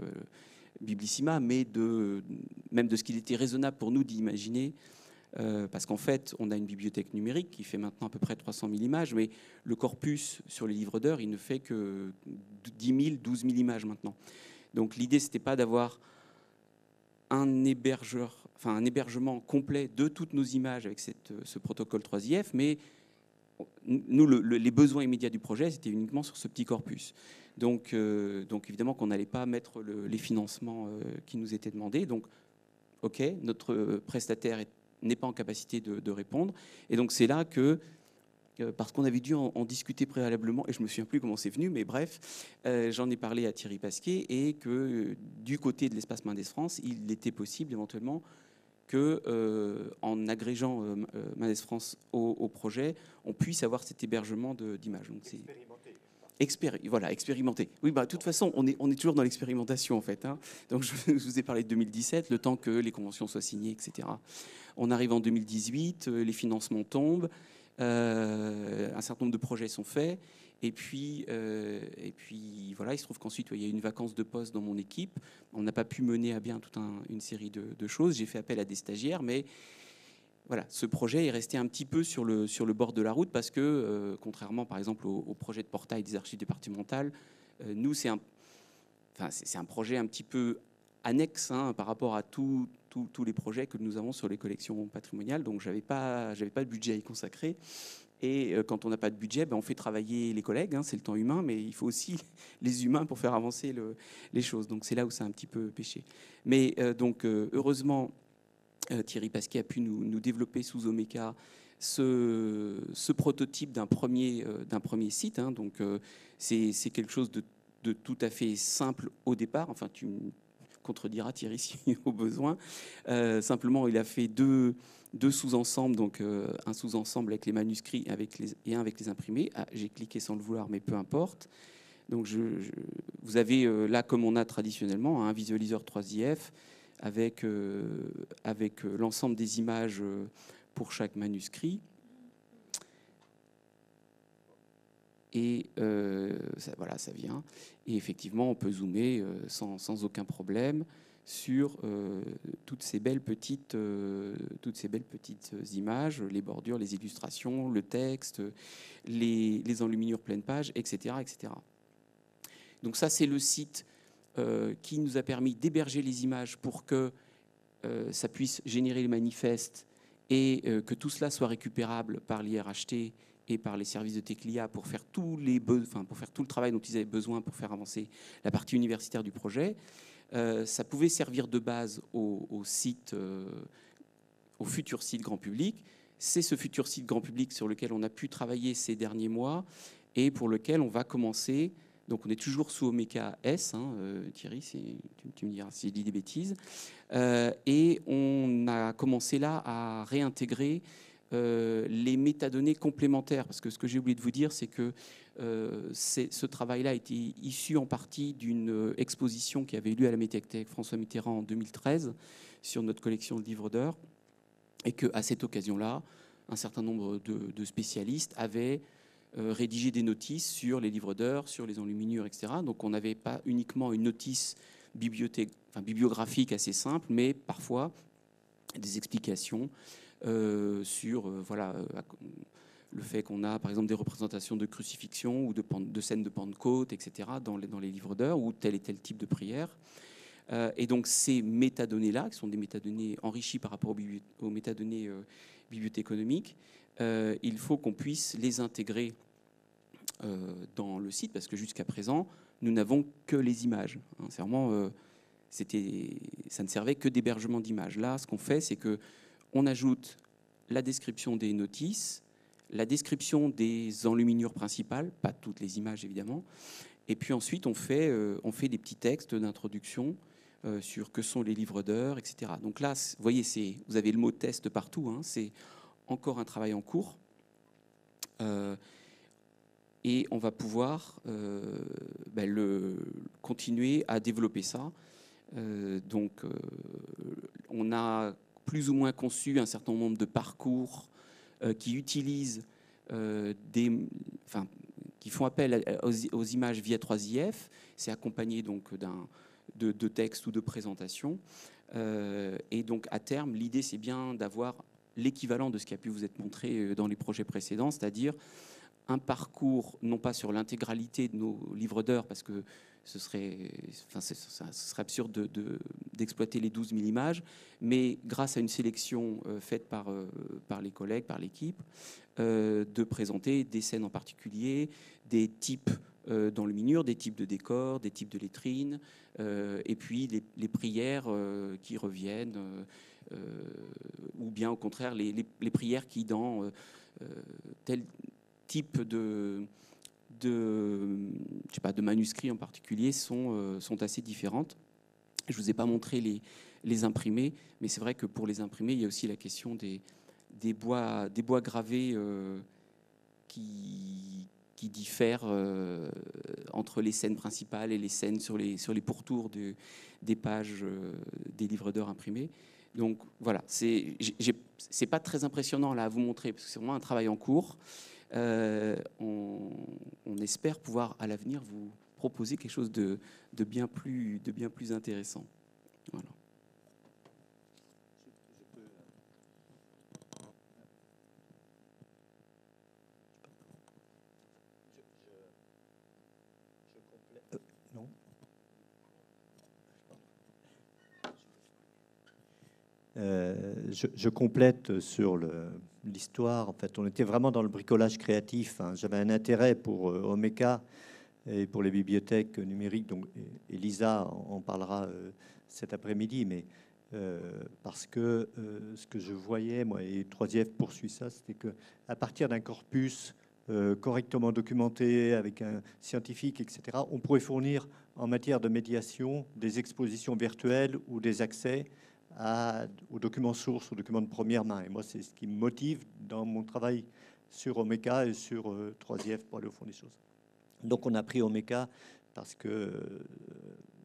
Biblissima, mais même de ce qu'il était raisonnable pour nous d'imaginer. Parce qu'en fait, on a une bibliothèque numérique qui fait maintenant à peu près 300 000 images, mais le corpus sur les livres d'heures, il ne fait que 10 000, 12 000 images maintenant. Donc l'idée, ce n'était pas d'avoir un hébergement complet de toutes nos images avec ce protocole 3IF, mais nous, les besoins immédiats du projet, c'était uniquement sur ce petit corpus. Donc évidemment qu'on n'allait pas mettre les financements qui nous étaient demandés. Donc, OK, notre prestataire n'est pas en capacité de répondre. Et donc, c'est là que, parce qu'on avait dû en discuter préalablement, et je ne me souviens plus comment c'est venu, mais bref, j'en ai parlé à Thierry Pasquier, et que du côté de l'espace Mendes France, il était possible éventuellement qu'en agrégeant Mendes France au projet, on puisse avoir cet hébergement d'images. Donc c'est expérimenter. Oui, de toute façon, on est toujours dans l'expérimentation, en fait. Hein. Donc, je vous ai parlé de 2017, le temps que les conventions soient signées, etc. On arrive en 2018, les financements tombent, un certain nombre de projets sont faits, et puis voilà, il se trouve qu'ensuite, il y a eu une vacance de poste dans mon équipe. On n'a pas pu mener à bien toute une série de choses. J'ai fait appel à des stagiaires, mais voilà, ce projet est resté un petit peu sur le bord de la route parce que, contrairement par exemple au projet de portail des archives départementales, nous c'est un projet un petit peu annexe par rapport à tous les projets que nous avons sur les collections patrimoniales. Donc j'avais pas de budget à y consacrer. Et quand on n'a pas de budget, on fait travailler les collègues, c'est le temps humain, mais il faut aussi les humains pour faire avancer les choses. Donc c'est là où c'est un petit peu péché. Mais heureusement, Thierry Pasquier a pu nous développer sous Omeka ce prototype d'un premier site. Donc, c'est quelque chose de tout à fait simple au départ. Enfin, tu me contrediras, Thierry, si au besoin. Simplement, il a fait deux sous-ensembles. Donc, un sous-ensemble avec les manuscrits et un avec les imprimés. Ah, j'ai cliqué sans le vouloir, mais peu importe. Donc, vous avez là, comme on a traditionnellement, un visualiseur 3IF avec l'ensemble des images pour chaque manuscrit. Et ça vient. Et effectivement, on peut zoomer sans aucun problème sur toutes ces belles petites images, les bordures, les illustrations, le texte, les enluminures pleine page, etc., etc. Donc ça, c'est le site qui nous a permis d'héberger les images pour que ça puisse générer les manifestes et que tout cela soit récupérable par l'IRHT et par les services de Teclia pour faire tout le travail dont ils avaient besoin pour faire avancer la partie universitaire du projet. Ça pouvait servir de base au futur site grand public. C'est ce futur site grand public sur lequel on a pu travailler ces derniers mois et pour lequel on va commencer. Donc on est toujours sous Omeka S, Thierry, tu me diras si je dis des bêtises. Et on a commencé là à réintégrer les métadonnées complémentaires. Parce que ce que j'ai oublié de vous dire, c'est que ce travail-là a été issu en partie d'une exposition qui avait eu lieu à la Médiathèque François Mitterrand en 2013 sur notre collection de livres d'heures. Et qu'à cette occasion-là, un certain nombre de spécialistes avaient rédiger des notices sur les livres d'heures, sur les enluminures, etc. Donc on n'avait pas uniquement une notice bibliographique assez simple, mais parfois des explications sur le fait qu'on a par exemple des représentations de crucifixion ou de scènes de Pentecôte, etc. dans les livres d'heures ou tel et tel type de prière. Et donc ces métadonnées-là, qui sont des métadonnées enrichies par rapport aux métadonnées bibliothéconomiques, il faut qu'on puisse les intégrer dans le site, parce que jusqu'à présent, nous n'avons que les images. Hein. C'est vraiment, ça ne servait que d'hébergement d'images. Là, ce qu'on fait, c'est qu'on ajoute la description des notices, la description des enluminures principales, pas toutes les images évidemment, et puis ensuite on fait des petits textes d'introduction sur que sont les livres d'heures, etc. Donc là, vous voyez, vous avez le mot test partout, hein, c'est encore un travail en cours. Et on va pouvoir continuer à développer ça. On a plus ou moins conçu un certain nombre de parcours qui utilisent qui font appel aux images via 3IF. C'est accompagné donc de textes ou de présentations. Et donc à terme, l'idée c'est bien d'avoir l'équivalent de ce qui a pu vous être montré dans les projets précédents, c'est-à-dire un parcours, non pas sur l'intégralité de nos livres d'heures, parce que ce serait absurde d'exploiter les 12 000 images, mais grâce à une sélection faite par les collègues, par l'équipe, de présenter des scènes en particulier, des types d'enluminures, des types de décors, des types de lettrines, et puis les prières qui reviennent, ou bien au contraire les prières qui, dans tel type de manuscrits en particulier sont assez différentes. Je ne vous ai pas montré les imprimés, mais c'est vrai que pour les imprimés, il y a aussi la question des bois gravés qui diffèrent entre les scènes principales et les scènes sur les pourtours des pages des livres d'heures imprimés. Donc voilà, c'est pas très impressionnant là à vous montrer, parce que c'est vraiment un travail en cours. On espère pouvoir à l'avenir vous proposer quelque chose de bien plus intéressant. Voilà. Non. Je complète sur l'histoire. En fait, on était vraiment dans le bricolage créatif. Hein. J'avais un intérêt pour Omeka et pour les bibliothèques numériques. Donc, Elisa en parlera cet après-midi, mais parce que ce que je voyais, moi, et 3IF poursuit ça, c'était que à partir d'un corpus correctement documenté avec un scientifique, etc., on pourrait fournir en matière de médiation des expositions virtuelles ou des accès aux documents sources, aux documents de première main. Et moi, c'est ce qui me motive dans mon travail sur Omeka et sur 3IF pour aller au fond des choses. Donc, on a pris Omeka parce que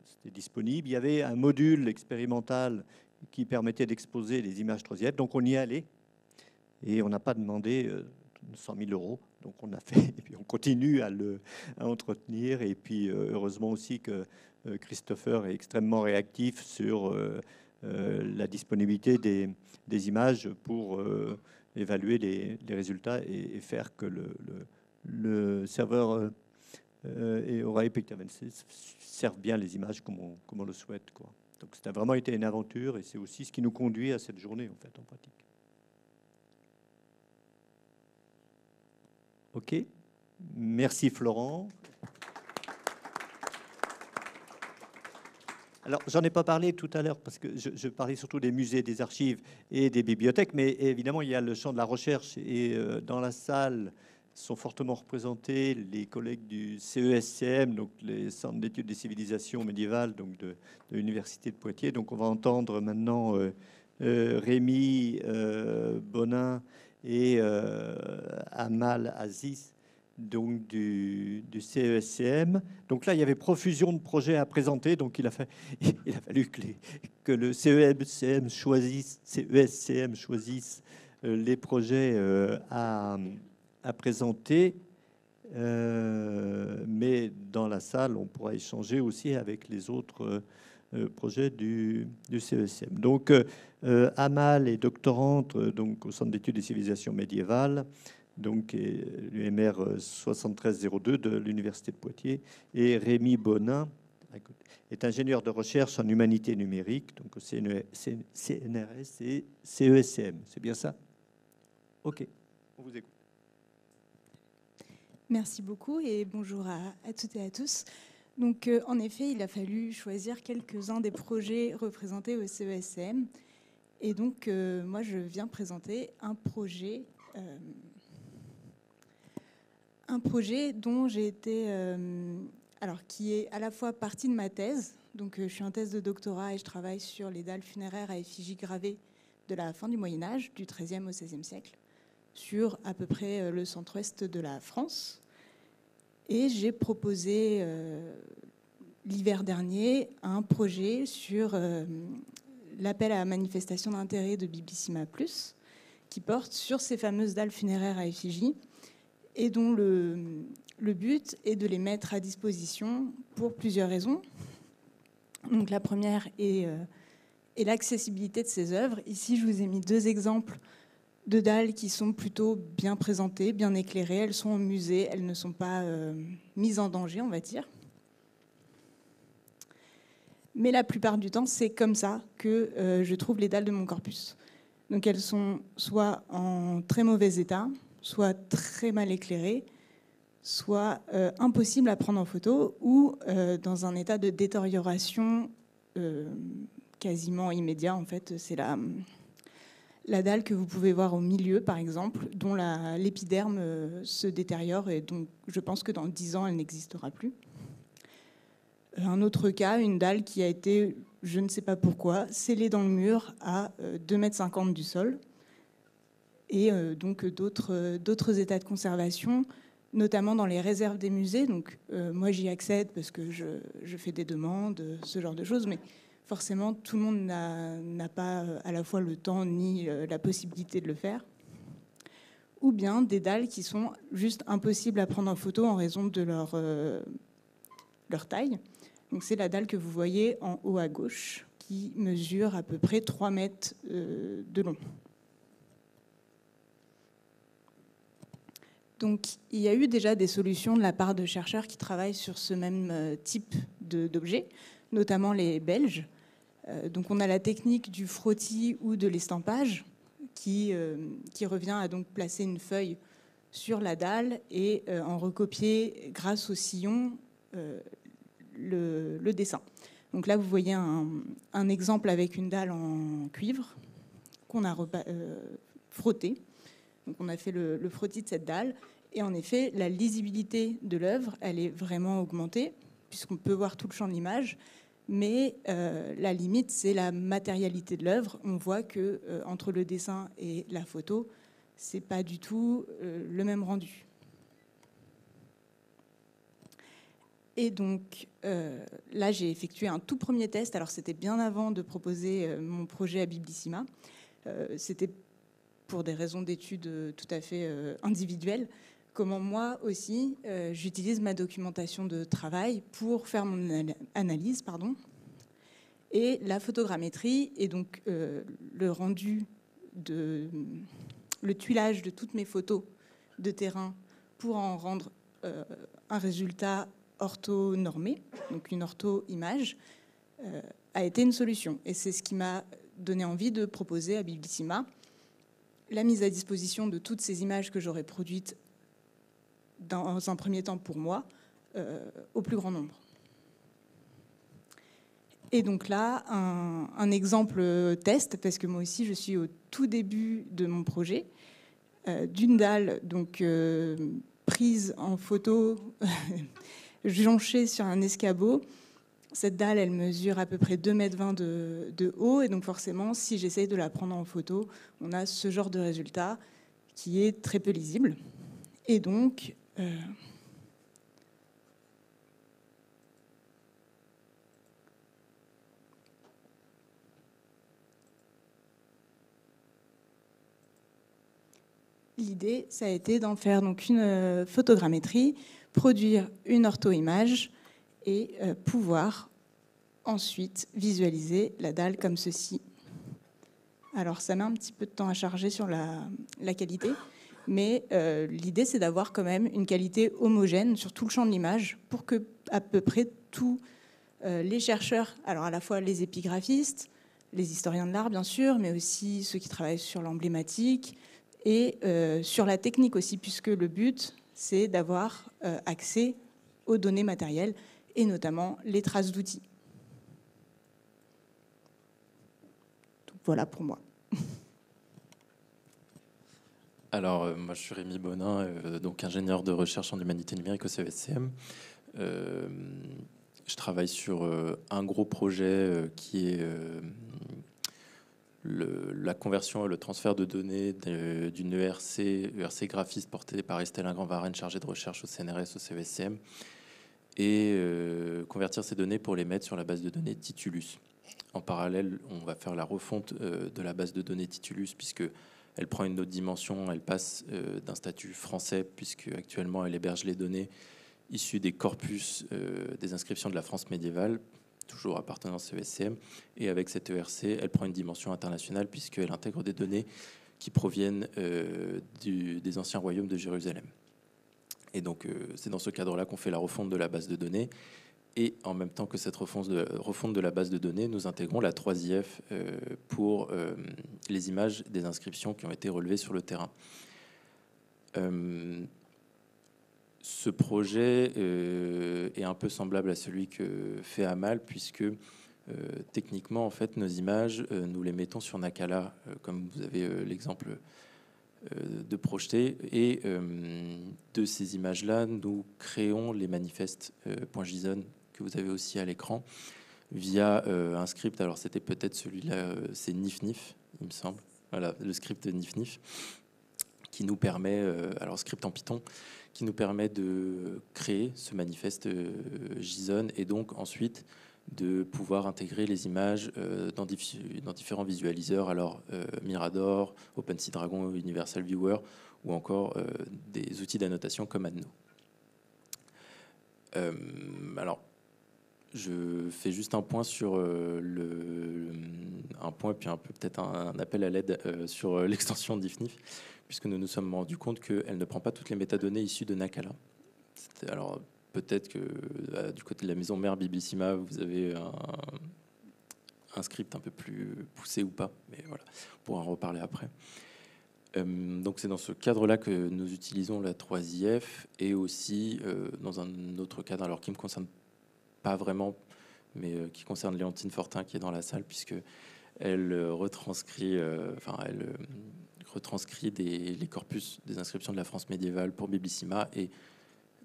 c'était disponible. Il y avait un module expérimental qui permettait d'exposer les images 3IF. Donc, on y est allé et on n'a pas demandé 100 000 euros. Donc, on a fait et puis on continue à entretenir. Et puis, heureusement aussi que Christopher est extrêmement réactif sur la disponibilité des images pour évaluer les résultats et faire que le serveur et Oraille Pictavensis servent bien les images comme on le souhaite, quoi. Donc ça a vraiment été une aventure et c'est aussi ce qui nous conduit à cette journée en fait en pratique. Ok, merci Florent. Alors, j'en ai pas parlé tout à l'heure parce que je parlais surtout des musées, des archives et des bibliothèques, mais évidemment, il y a le champ de la recherche et dans la salle sont fortement représentés les collègues du CESCM, donc les centres d'études des civilisations médiévales, donc de l'Université de Poitiers. Donc, on va entendre maintenant Rémi Bonin et Amal Aziz, donc du CESCM. Donc là, il y avait profusion de projets à présenter, donc il a fallu que le CESCM choisisse les projets à présenter. Mais dans la salle, on pourra échanger aussi avec les autres projets du CESCM. Donc, Amal est doctorante donc, au Centre d'études des civilisations médiévales, donc l'UMR 7302 de l'Université de Poitiers, et Rémi Bonin est ingénieur de recherche en humanité numérique, donc au CNRS et CESCM. C'est bien ça? Ok, on vous écoute. Merci beaucoup et bonjour à toutes et à tous. Donc, en effet, il a fallu choisir quelques-uns des projets représentés au CESCM. Et donc, moi, je viens présenter un projet dont j'ai été... alors, qui est à la fois partie de ma thèse. Donc, je suis en thèse de doctorat et je travaille sur les dalles funéraires à effigie gravée de la fin du Moyen-Âge, du XIIIe au XVIe siècle, sur à peu près le centre-ouest de la France. Et j'ai proposé l'hiver dernier un projet sur l'appel à manifestation d'intérêt de Biblissima Plus, qui porte sur ces fameuses dalles funéraires à effigie et dont le but est de les mettre à disposition pour plusieurs raisons. Donc la première est l'accessibilité de ces œuvres. Ici, je vous ai mis 2 exemples de dalles qui sont plutôt bien présentées, bien éclairées. Elles sont au musée, elles ne sont pas mises en danger, on va dire. Mais la plupart du temps, c'est comme ça que je trouve les dalles de mon corpus. Donc elles sont soit en très mauvais état, soit très mal éclairées, soit impossibles à prendre en photo, ou dans un état de détérioration quasiment immédiat. En fait, c'est la dalle que vous pouvez voir au milieu, par exemple, dont l'épiderme se détériore et donc je pense que dans 10 ans, elle n'existera plus. Un autre cas, une dalle qui a été, je ne sais pas pourquoi, scellée dans le mur à 2,50 m du sol. Et donc d'autres états de conservation, notamment dans les réserves des musées. Donc moi, j'y accède parce que je fais des demandes, ce genre de choses, mais forcément, tout le monde n'a pas à la fois le temps ni la possibilité de le faire. Ou bien des dalles qui sont juste impossibles à prendre en photo en raison de leur taille. Donc c'est la dalle que vous voyez en haut à gauche, qui mesure à peu près 3 mètres de long. Donc il y a eu déjà des solutions de la part de chercheurs qui travaillent sur ce même type d'objet, notamment les Belges. Donc on a la technique du frottis ou de l'estampage qui revient à donc placer une feuille sur la dalle et en recopier grâce au sillon le dessin. Donc là vous voyez un exemple avec une dalle en cuivre qu'on a frotté. Donc on a fait le frottis de cette dalle et en effet la lisibilité de l'œuvre elle est vraiment augmentée puisqu'on peut voir tout le champ de l'image. Mais la limite, c'est la matérialité de l'œuvre. On voit que entre le dessin et la photo, c'est pas du tout le même rendu. Et donc là, j'ai effectué un tout premier test. Alors c'était bien avant de proposer mon projet à Biblissima. C'était pour des raisons d'études tout à fait individuelles. Comment moi aussi, j'utilise ma documentation de travail pour faire mon analyse, et la photogrammétrie, et donc le rendu, le tuilage de toutes mes photos de terrain pour en rendre un résultat orthonormé, donc une ortho-image, a été une solution. Et c'est ce qui m'a donné envie de proposer à Biblissima la mise à disposition de toutes ces images que j'aurais produites dans un premier temps pour moi, au plus grand nombre. Et donc là, un exemple test, parce que moi aussi je suis au tout début de mon projet, d'une dalle donc, prise en photo, jonchée sur un escabeau. Cette dalle, elle mesure à peu près 2,20 m de haut, et donc forcément, si j'essaye de la prendre en photo, on a ce genre de résultat qui est très peu lisible. Et donc... l'idée, ça a été d'en faire donc une photogrammétrie, produire une ortho-image et pouvoir ensuite visualiser la dalle comme ceci. Alors ça met un petit peu de temps à charger sur la qualité, mais l'idée c'est d'avoir quand même une qualité homogène sur tout le champ de l'image pour que à peu près tous les chercheurs, alors à la fois les épigraphistes, les historiens de l'art bien sûr, mais aussi ceux qui travaillent sur l'emblématique et sur la technique aussi, puisque le but c'est d'avoir accès aux données matérielles et notamment les traces d'outils. Donc, voilà pour moi. Alors, moi, je suis Rémi Bonin, donc ingénieur de recherche en humanité numérique au CESCM. Je travaille sur un gros projet qui est la conversion et le transfert de données d'une ERC graphiste portée par Estelle Ingrand-Varenne, chargée de recherche au CNRS, au CESCM, et convertir ces données pour les mettre sur la base de données Titulus. En parallèle, on va faire la refonte de la base de données Titulus, puisque elle prend une autre dimension, elle passe d'un statut français, puisque actuellement elle héberge les données issues des corpus des inscriptions de la France médiévale, toujours appartenant au CESCM, et avec cette ERC, elle prend une dimension internationale, puisqu'elle intègre des données qui proviennent des anciens royaumes de Jérusalem. Et donc, c'est dans ce cadre-là qu'on fait la refonte de la base de données. Et en même temps que cette refonte de la base de données, nous intégrons la 3IF pour les images des inscriptions qui ont été relevées sur le terrain. Ce projet est un peu semblable à celui que fait Amal, puisque techniquement, en fait, nos images, nous les mettons sur Nakala, comme vous avez l'exemple de projeter, et de ces images-là, nous créons les manifestes .json que vous avez aussi à l'écran via un script. Alors c'était peut-être celui-là, c'est NifNif, il me semble. Voilà, le script NifNif qui nous permet, alors script en Python, qui nous permet de créer ce manifeste JSON et donc ensuite de pouvoir intégrer les images dans différents visualiseurs, alors Mirador, OpenSea Dragon, Universal Viewer, ou encore des outils d'annotation comme Adno. Alors, je fais juste un point sur un point, puis peut-être un appel à l'aide sur l'extension d'IFNIF, puisque nous nous sommes rendus compte qu'elle ne prend pas toutes les métadonnées issues de Nakala. Alors, peut-être que du côté de la maison mère Bibissima, vous avez un script un peu plus poussé ou pas, mais voilà, on pourra en reparler après. Donc c'est dans ce cadre-là que nous utilisons la 3IF et aussi dans un autre cadre, alors qui me concerne pas vraiment, mais qui concerne Léontine Fortin qui est dans la salle, puisque elle retranscrit, retranscrit les corpus des inscriptions de la France médiévale pour Bibissima, et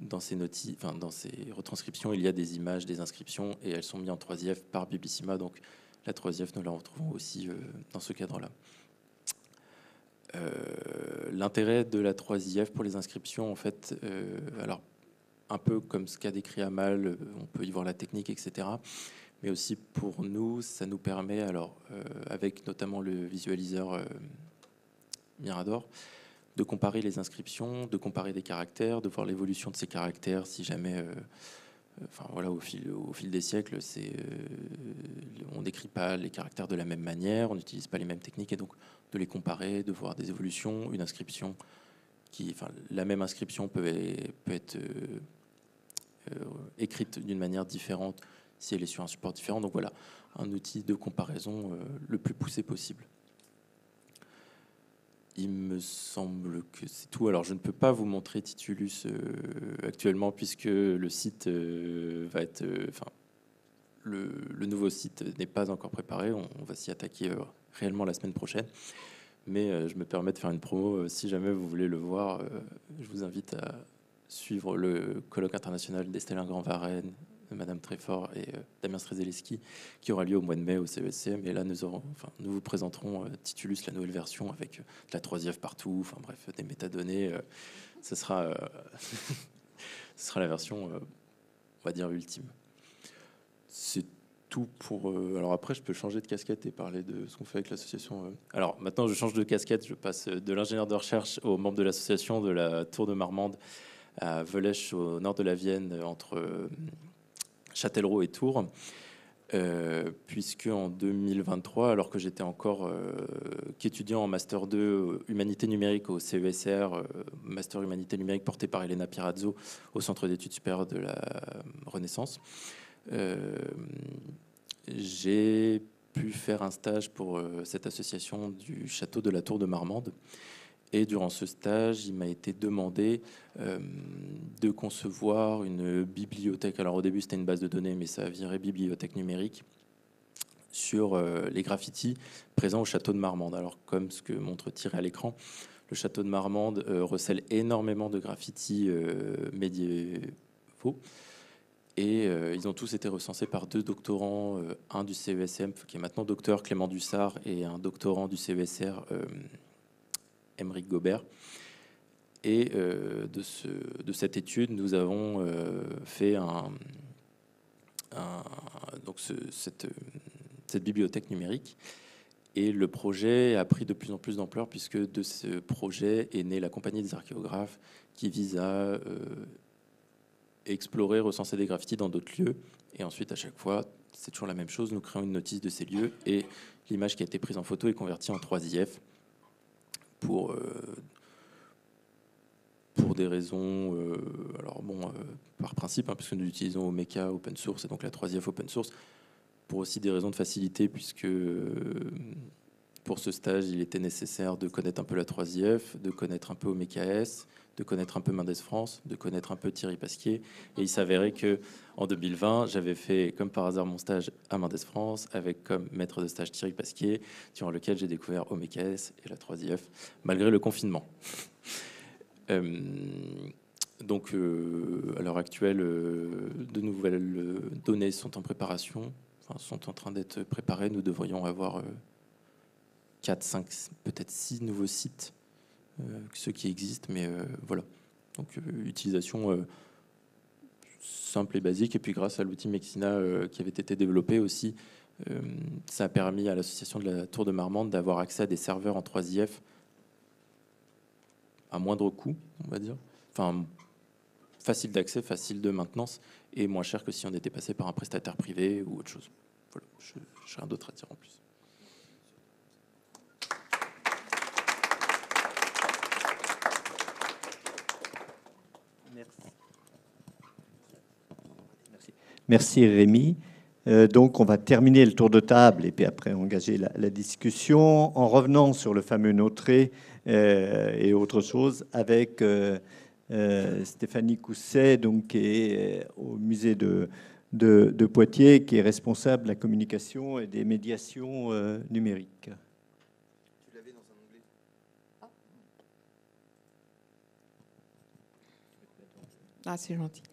dans ces dans ces retranscriptions, il y a des images des inscriptions et elles sont mises en 3IF par Bibissima. Donc la 3IF, nous la retrouvons aussi dans ce cadre-là. L'intérêt de la 3IF pour les inscriptions, en fait, alors un peu comme ce qu'a décrit Amal, on peut y voir la technique, etc. Mais aussi pour nous, ça nous permet, alors avec notamment le visualiseur Mirador, de comparer les inscriptions, de comparer des caractères, de voir l'évolution de ces caractères, si jamais, voilà, au fil des siècles, on n'écrit pas les caractères de la même manière, on n'utilise pas les mêmes techniques, et donc de les comparer, de voir des évolutions, une inscription la même inscription peut être écrite d'une manière différente si elle est sur un support différent. Donc voilà, un outil de comparaison le plus poussé possible. Il me semble que c'est tout. Alors, je ne peux pas vous montrer Titulus actuellement, puisque le site va être... le nouveau site n'est pas encore préparé. On va s'y attaquer réellement la semaine prochaine. Mais je me permets de faire une promo. Si jamais vous voulez le voir, je vous invite à suivre le colloque international d'Estelle Ingrand-Varenne, de Madame Tréfort et Damien Strzelecki, qui aura lieu au mois de mai au CESCM. Et là, nous vous présenterons Titulus, la nouvelle version, avec de la 3IF partout, enfin bref, des métadonnées. Ce sera la version, on va dire, ultime. C'est tout pour... alors après, je peux changer de casquette et parler de ce qu'on fait avec l'association. Alors maintenant, je change de casquette. Je passe de l'ingénieur de recherche au membre de l'association de la Tour de Marmande à Velèche, au nord de la Vienne, entre Châtellerault et Tours. Puisque en 2023, alors que j'étais encore qu'étudiant en Master 2 Humanité numérique au CESR, Master Humanité numérique porté par Elena Pirazzo au Centre d'études supérieures de la Renaissance, j'ai pu faire un stage pour cette association du château de la Tour de Marmande. Et durant ce stage, il m'a été demandé de concevoir une bibliothèque. Alors au début, c'était une base de données, mais ça a viré bibliothèque numérique sur les graffitis présents au château de Marmande. Alors comme ce que montre Thierry à l'écran, le château de Marmande recèle énormément de graffitis médiévaux. Et ils ont tous été recensés par 2 doctorants, un du CESM, qui est maintenant docteur, Clément Dussard, et un doctorant du CESR, Émeric Gobert. Et de cette étude, nous avons fait cette bibliothèque numérique. Et le projet a pris de plus en plus d'ampleur, puisque de ce projet est née la Compagnie des archéographes, qui vise à explorer, recenser des graffitis dans d'autres lieux. Et ensuite, à chaque fois, c'est toujours la même chose. Nous créons une notice de ces lieux et l'image qui a été prise en photo est convertie en 3IF pour des raisons, par principe, hein, puisque nous utilisons Omeka open source et donc la 3IF open source, pour aussi des raisons de facilité, puisque pour ce stage, il était nécessaire de connaître un peu la 3IF, de connaître un peu OMEKS, de connaître un peu Mendes France, de connaître un peu Thierry Pasquier. Et il s'avérait qu'en 2020, j'avais fait, comme par hasard, mon stage à Mendes France, avec comme maître de stage Thierry Pasquier, durant lequel j'ai découvert OMEKS et la 3IF, malgré le confinement. Donc, à l'heure actuelle, de nouvelles données sont en préparation, sont en train d'être préparées. Nous devrions avoir 4, 5, peut-être 6 nouveaux sites, ceux qui existent, mais voilà. Donc, utilisation simple et basique. Et puis, grâce à l'outil Mexina qui avait été développé aussi, ça a permis à l'association de la Tour de Marmande d'avoir accès à des serveurs en 3IF à moindre coût, on va dire. Enfin, facile d'accès, facile de maintenance et moins cher que si on était passé par un prestataire privé ou autre chose. Voilà, je n'ai rien d'autre à dire en plus. Merci Rémi. Donc on va terminer le tour de table et puis après engager la discussion en revenant sur le fameux Notré et autre chose avec Stéphanie Cousset, donc, qui est au musée de Poitiers, qui est responsable de la communication et des médiations numériques. Tu l'avais dans un onglet. Ah, c'est gentil.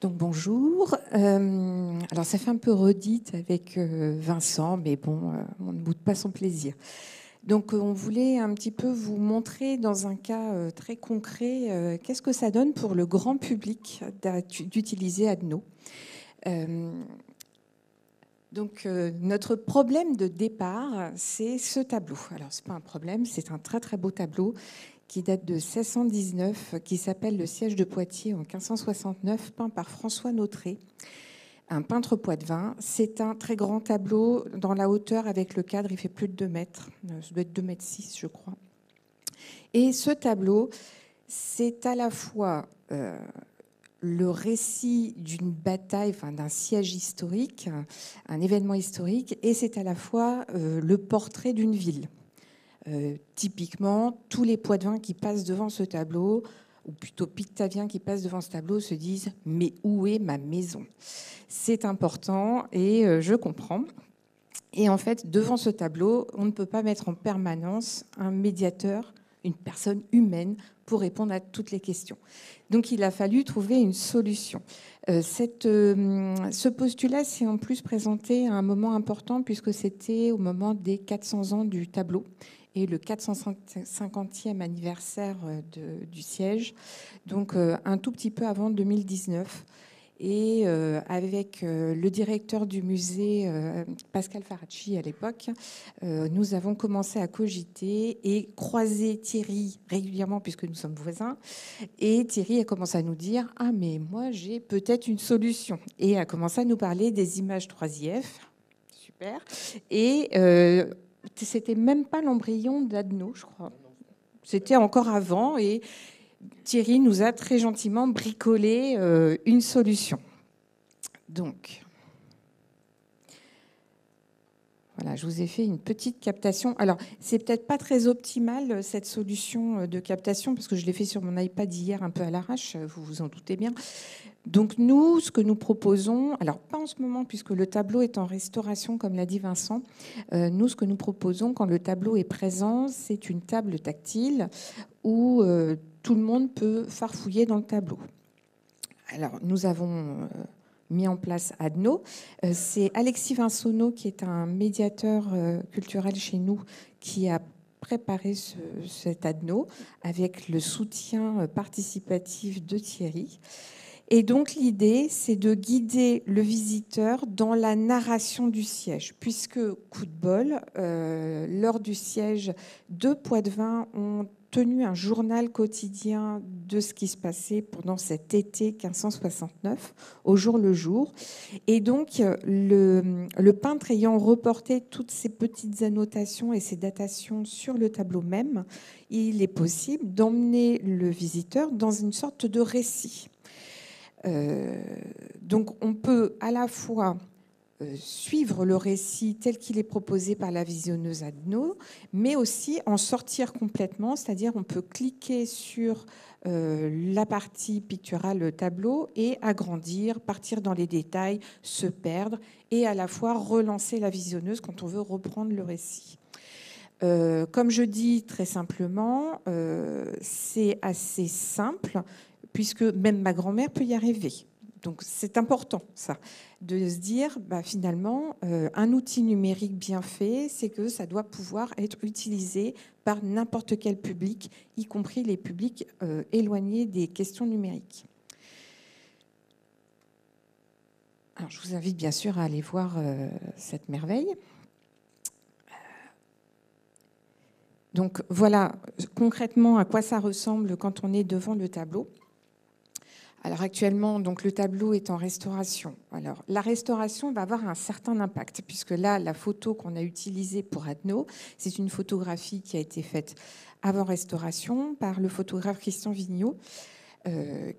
Donc bonjour. Alors ça fait un peu redite avec Vincent, mais bon, on ne boude pas son plaisir. Donc on voulait un petit peu vous montrer dans un cas très concret qu'est-ce que ça donne pour le grand public d'utiliser Adno. Donc notre problème de départ, c'est ce tableau. Alors c'est pas un problème, c'est un très très beau tableau qui date de 1619, qui s'appelle Le siège de Poitiers en 1569, peint par François Notré, un peintre poitevin. C'est un très grand tableau dans la hauteur avec le cadre, il fait plus de 2 mètres, ça doit être 2,6 mètres, je crois. Et ce tableau, c'est à la fois le récit d'une bataille, enfin d'un siège historique, un événement historique, et c'est à la fois le portrait d'une ville. Typiquement, tous les Poitevins qui passent devant ce tableau, ou plutôt Pictaviens qui passent devant ce tableau, se disent « Mais où est ma maison ?» C'est important et je comprends. Et en fait, devant ce tableau, on ne peut pas mettre en permanence un médiateur, une personne humaine, pour répondre à toutes les questions. Donc, il a fallu trouver une solution. Ce postulat s'est en plus présenté à un moment important, puisque c'était au moment des 400 ans du tableau et le 450e anniversaire du siège, donc un tout petit peu avant 2019. Et avec le directeur du musée, Pascal Faracci, à l'époque, nous avons commencé à cogiter et croiser Thierry régulièrement, puisque nous sommes voisins. Et Thierry a commencé à nous dire « Ah, mais moi, j'ai peut-être une solution ». Et a commencé à nous parler des images 3IF. Super. Et c'était même pas l'embryon d'Adno, je crois. C'était encore avant. Et Thierry nous a très gentiment bricolé une solution. Donc, voilà, Voilà, je vous ai fait une petite captation. Alors, c'est peut-être pas très optimal, cette solution de captation, parce que je l'ai fait sur mon iPad hier un peu à l'arrache, vous vous en doutez bien. Donc nous, ce que nous proposons, alors pas en ce moment puisque le tableau est en restauration, comme l'a dit Vincent, nous, ce que nous proposons quand le tableau est présent, c'est une table tactile où tout le monde peut farfouiller dans le tableau. Alors, nous avons mis en place Adno. C'est Alexis Vinsonneau, qui est un médiateur culturel chez nous, qui a préparé cet Adno avec le soutien participatif de Thierry. Et donc l'idée, c'est de guider le visiteur dans la narration du siège, puisque, coup de bol, lors du siège, 2 Poitevins ont tenu un journal quotidien de ce qui se passait pendant cet été 1569, au jour le jour. Et donc, le peintre ayant reporté toutes ces petites annotations et ces datations sur le tableau même, il est possible d'emmener le visiteur dans une sorte de récit. Donc on peut à la fois suivre le récit tel qu'il est proposé par la visionneuse Adno, mais aussi en sortir complètement, c'est-à-dire on peut cliquer sur la partie picturale, le tableau, et agrandir, partir dans les détails, se perdre, et à la fois relancer la visionneuse quand on veut reprendre le récit. Comme je dis très simplement, c'est assez simple, puisque même ma grand-mère peut y arriver. Donc c'est important, ça, de se dire, finalement, un outil numérique bien fait, c'est que ça doit pouvoir être utilisé par n'importe quel public, y compris les publics éloignés des questions numériques. Alors, je vous invite bien sûr à aller voir cette merveille. Donc voilà concrètement à quoi ça ressemble quand on est devant le tableau. Alors actuellement, donc, le tableau est en restauration. Alors, la restauration va avoir un certain impact, puisque là, la photo qu'on a utilisée pour Adno, c'est une photographie qui a été faite avant restauration par le photographe Christian Vigneault,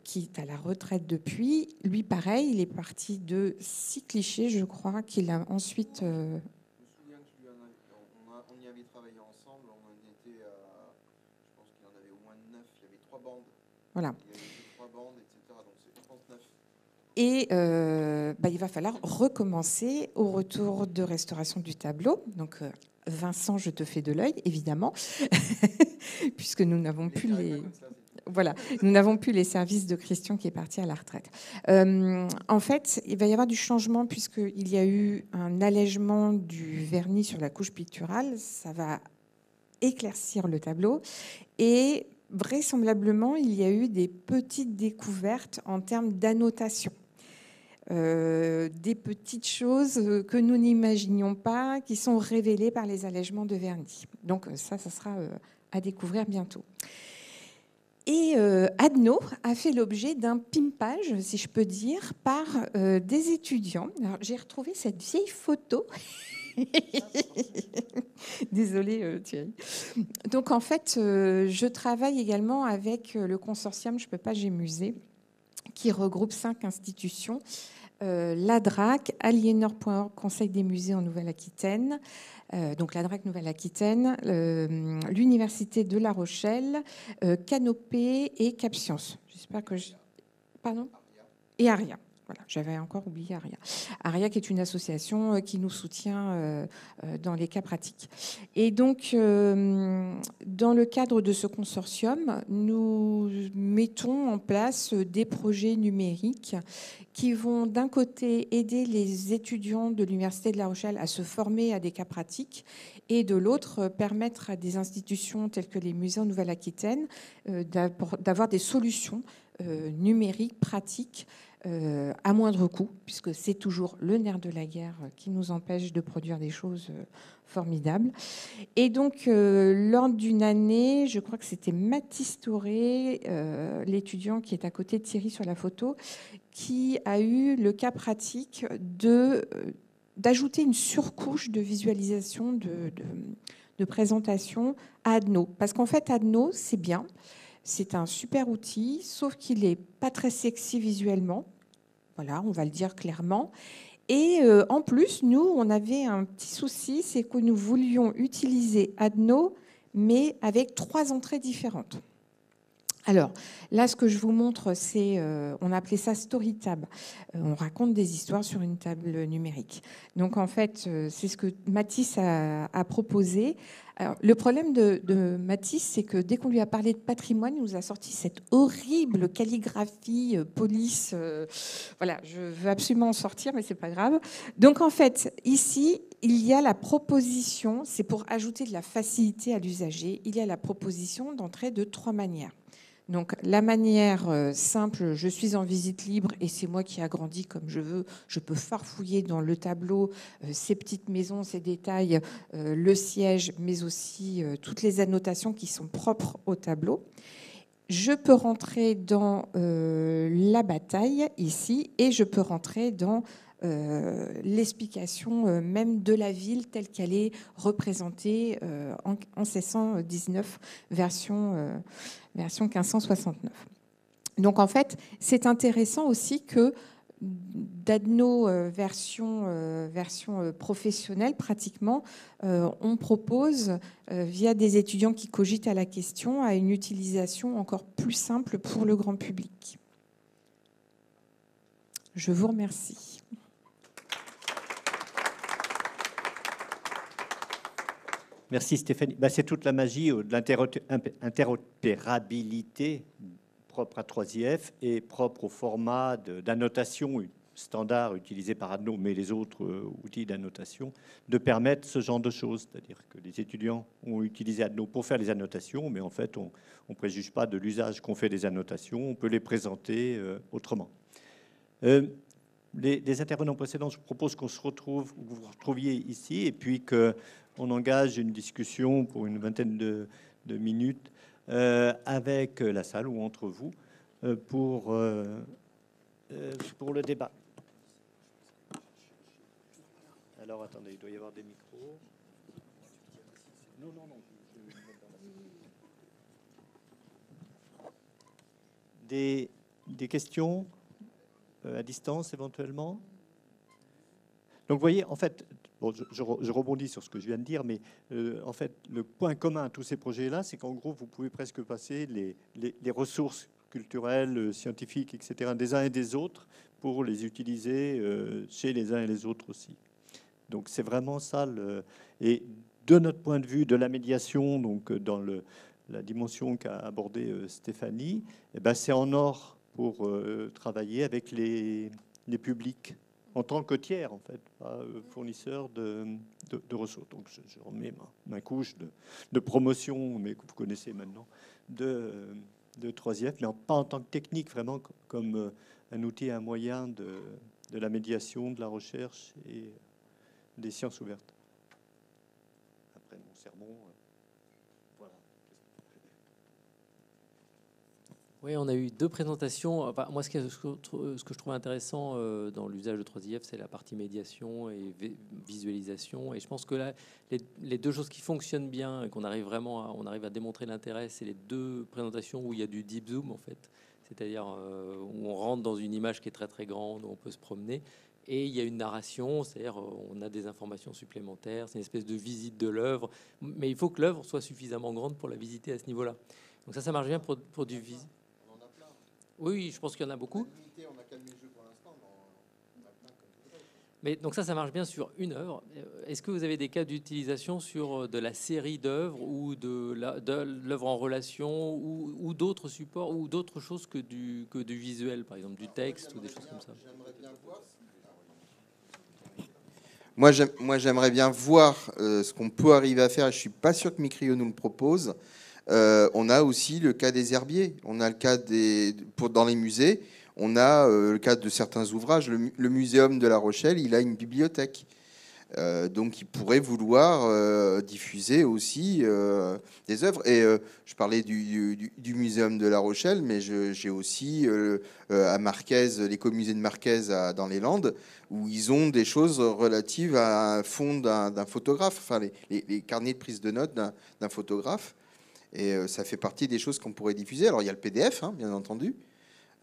qui est à la retraite depuis. Lui, pareil, il est parti de 6 clichés, je crois, qu'il a ensuite... Je me souviens qu'on y avait travaillé ensemble, on en était à... Je pense qu'il y en avait au moins 9, il y avait 3 bandes. Voilà. Il y avait 3 bandes, etc. Donc c'est 39. Et il va falloir recommencer au retour de restauration du tableau. Donc, Vincent, je te fais de l'œil, évidemment, puisque nous n'avons plus les... Voilà, nous n'avons plus les services de Christian qui est parti à la retraite. En fait, il va y avoir du changement puisqu'il y a eu un allègement du vernis sur la couche picturale. Ça va éclaircir le tableau et vraisemblablement, il y a eu des petites découvertes en termes d'annotation. Des petites choses que nous n'imaginions pas, qui sont révélées par les allègements de vernis. Donc ça sera à découvrir bientôt. Et Adno a fait l'objet d'un pimpage, si je peux dire, par des étudiants. Alors, j'ai retrouvé cette vieille photo. Désolée, Thierry. Donc, en fait, je travaille également avec le consortium Je peux pas, j'ai musée, qui regroupe 5 institutions. L'ADRAC, Aliénor.org, Conseil des musées en Nouvelle-Aquitaine, donc l'ADRAC Nouvelle-Aquitaine, l'Université de La Rochelle, Canopée et Cap Science. J'espère que je... Pardon ? Et Aria. Voilà, j'avais encore oublié Aria. Aria, qui est une association qui nous soutient dans les cas pratiques. Et donc, dans le cadre de ce consortium, nous mettons en place des projets numériques qui vont d'un côté aider les étudiants de l'Université de La Rochelle à se former à des cas pratiques et de l'autre permettre à des institutions telles que les musées en Nouvelle-Aquitaine d'avoir des solutions numériques, pratiques, à moindre coût, puisque c'est toujours le nerf de la guerre qui nous empêche de produire des choses formidables. Et donc, lors d'une année, je crois que c'était Mathis Touré, l'étudiant qui est à côté de Thierry sur la photo, qui a eu le cas pratique d'ajouter une surcouche de visualisation, de présentation à Adno. Parce qu'en fait, Adno, c'est bien. C'est un super outil, sauf qu'il n'est pas très sexy visuellement. Voilà, on va le dire clairement. Et en plus, nous, on avait un petit souci, c'est que nous voulions utiliser Adno, mais avec 3 entrées différentes. Alors, là, ce que je vous montre, c'est, on appelait ça StoryTab. On raconte des histoires sur une table numérique. Donc, en fait, c'est ce que Mathis a proposé. Alors, le problème de Mathis, c'est que dès qu'on lui a parlé de patrimoine, il nous a sorti cette horrible calligraphie, police. Voilà, je veux absolument en sortir, mais c'est pas grave. Donc, en fait, ici, il y a la proposition, c'est pour ajouter de la facilité à l'usager, il y a la proposition d'entrer de 3 manières. Donc la manière simple, je suis en visite libre et c'est moi qui agrandis comme je veux. Je peux farfouiller dans le tableau ces petites maisons, ces détails, le siège, mais aussi toutes les annotations qui sont propres au tableau. Je peux rentrer dans la bataille ici et je peux rentrer dans l'explication même de la ville telle qu'elle est représentée en 1619, version 1569. Donc en fait, c'est intéressant aussi que d'Adno version professionnelle, pratiquement, on propose, via des étudiants qui cogitent à la question, à une utilisation encore plus simple pour le grand public. Je vous remercie. Merci Stéphanie. C'est toute la magie de l'interopérabilité propre à 3IF et propre au format d'annotation standard utilisé par Adno, mais les autres outils d'annotation, de permettre ce genre de choses. C'est-à-dire que les étudiants ont utilisé Adno pour faire les annotations, mais en fait, on ne préjuge pas de l'usage qu'on fait des annotations, on peut les présenter autrement. Les intervenants précédents, je propose qu'on se retrouve, vous vous retrouviez ici, et puis qu'on engage une discussion pour une vingtaine de minutes avec la salle ou entre vous pour le débat. Alors, attendez, il doit y avoir des micros. Non. Des questions à distance éventuellement. Donc vous voyez, en fait, bon, je rebondis sur ce que je viens de dire, mais en fait, le point commun à tous ces projets-là, c'est qu'en gros, vous pouvez presque passer les ressources culturelles, scientifiques, etc., des uns et des autres pour les utiliser chez les uns et les autres aussi. Donc c'est vraiment ça. Et de notre point de vue de la médiation, donc dans la dimension qu'a abordée Stéphanie, eh ben, c'est en or pour travailler avec les publics en tant que tiers, en fait, pas fournisseur de ressources. Donc je remets ma couche de promotion, mais que vous connaissez maintenant, de 3IF, mais pas en tant que technique, vraiment comme un outil, un moyen de la médiation, de la recherche et des sciences ouvertes. Après mon sermon, voilà. Oui, on a eu 2 présentations. Enfin, moi, ce que je trouve intéressant dans l'usage de 3IF, c'est la partie médiation et visualisation. Et je pense que là, les 2 choses qui fonctionnent bien et qu'on arrive vraiment on arrive à démontrer l'intérêt, c'est les 2 présentations où il y a du deep zoom, en fait. C'est-à-dire où on rentre dans une image qui est très, très grande, où on peut se promener. Et il y a une narration, c'est-à-dire on a des informations supplémentaires, c'est une espèce de visite de l'œuvre. Mais il faut que l'œuvre soit suffisamment grande pour la visiter à ce niveau-là. Donc ça marche bien pour du visite. Oui, je pense qu'il y en a beaucoup. Mais donc ça marche bien sur une œuvre. Est-ce que vous avez des cas d'utilisation sur de la série d'œuvres ou de l'œuvre en relation ou d'autres supports ou d'autres choses que du visuel, par exemple du texte ou des choses comme ça? Moi, j'aimerais bien voir ce qu'on peut arriver à faire. Je ne suis pas sûr que Micrio nous le propose. On a aussi le cas des herbiers. On a le cas dans les musées. On a le cas de certains ouvrages. Le Muséum de La Rochelle, il a une bibliothèque. Donc, il pourrait vouloir diffuser aussi des œuvres. Et je parlais du Muséum de La Rochelle, mais j'ai aussi à Marquez, l'écomusée de Marquez dans les Landes, où ils ont des choses relatives à un fond d'un photographe, enfin les carnets de prise de notes d'un photographe. Et ça fait partie des choses qu'on pourrait diffuser. Alors, il y a le PDF, hein, bien entendu.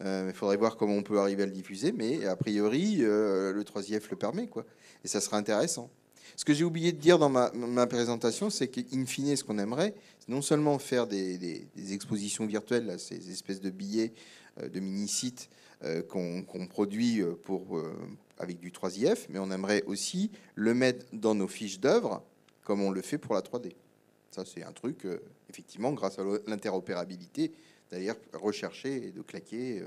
Il faudrait voir comment on peut arriver à le diffuser, mais a priori, le 3IF le permet, quoi. Et ça serait intéressant. Ce que j'ai oublié de dire dans ma présentation, c'est qu'in fine, ce qu'on aimerait, c'est non seulement faire des expositions virtuelles, là, ces espèces de billets, de mini-sites qu'on produit avec du 3IF, mais on aimerait aussi le mettre dans nos fiches d'œuvre, comme on le fait pour la 3D. Ça, c'est un truc, effectivement, grâce à l'interopérabilité, d'ailleurs, rechercher et de claquer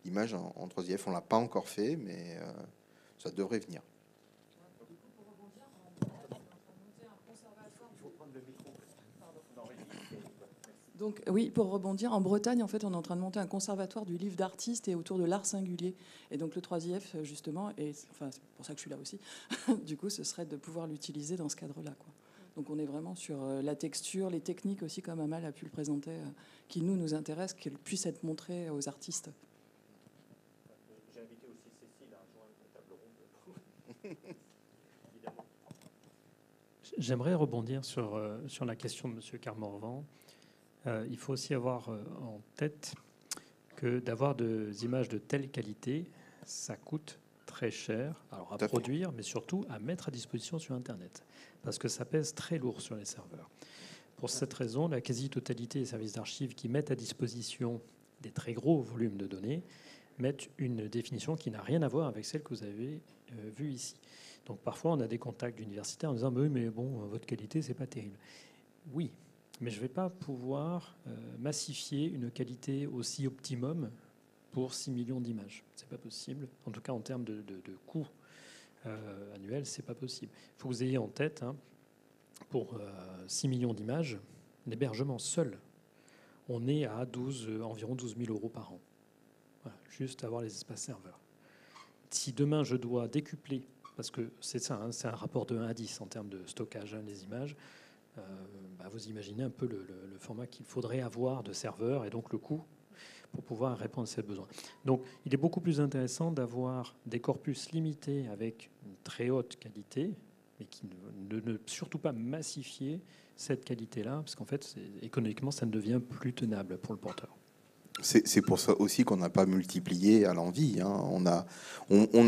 l'image en 3IF. On ne l'a pas encore fait, mais ça devrait venir. Donc oui, pour rebondir, en Bretagne, en fait, on est en train de monter un conservatoire du livre d'artiste et autour de l'art singulier. Et donc le 3IF, justement, et enfin, c'est pour ça que je suis là aussi, du coup, ce serait de pouvoir l'utiliser dans ce cadre-là, quoi. Donc on est vraiment sur la texture, les techniques aussi, comme Amal a pu le présenter, qui nous intéressent, qu'elles puissent être montrées aux artistes. J'ai invité aussi Cécile à rejoindre la table ronde. J'aimerais rebondir sur la question de M. Carmorvan. Il faut aussi avoir en tête que d'avoir des images de telle qualité, ça coûte très cher, alors à produire, mais surtout à mettre à disposition sur Internet, parce que ça pèse très lourd sur les serveurs. Pour cette raison, la quasi-totalité des services d'archives qui mettent à disposition des très gros volumes de données mettent une définition qui n'a rien à voir avec celle que vous avez vue ici. Donc parfois, on a des contacts d'universitaires en disant « oui, mais bon, votre qualité, c'est pas terrible ». Oui, mais je ne vais pas pouvoir massifier une qualité aussi optimum pour 6 millions d'images. Ce n'est pas possible. En tout cas, en termes de coût annuel, ce n'est pas possible. Il faut que vous ayez en tête, hein, pour 6 millions d'images, l'hébergement seul, on est à environ 12 000 € par an. Voilà, juste avoir les espaces serveurs. Si demain, je dois décupler, parce que c'est ça, hein, c'est un rapport de 1 à 10 en termes de stockage des images, vous imaginez un peu le format qu'il faudrait avoir de serveur et donc le coût pour pouvoir répondre à ces besoins. Donc, il est beaucoup plus intéressant d'avoir des corpus limités avec une très haute qualité, mais qui ne surtout pas massifier cette qualité-là, parce qu'en fait, économiquement, ça ne devient plus tenable pour le porteur. C'est pour ça aussi qu'on n'a pas multiplié à l'envi. Hein. On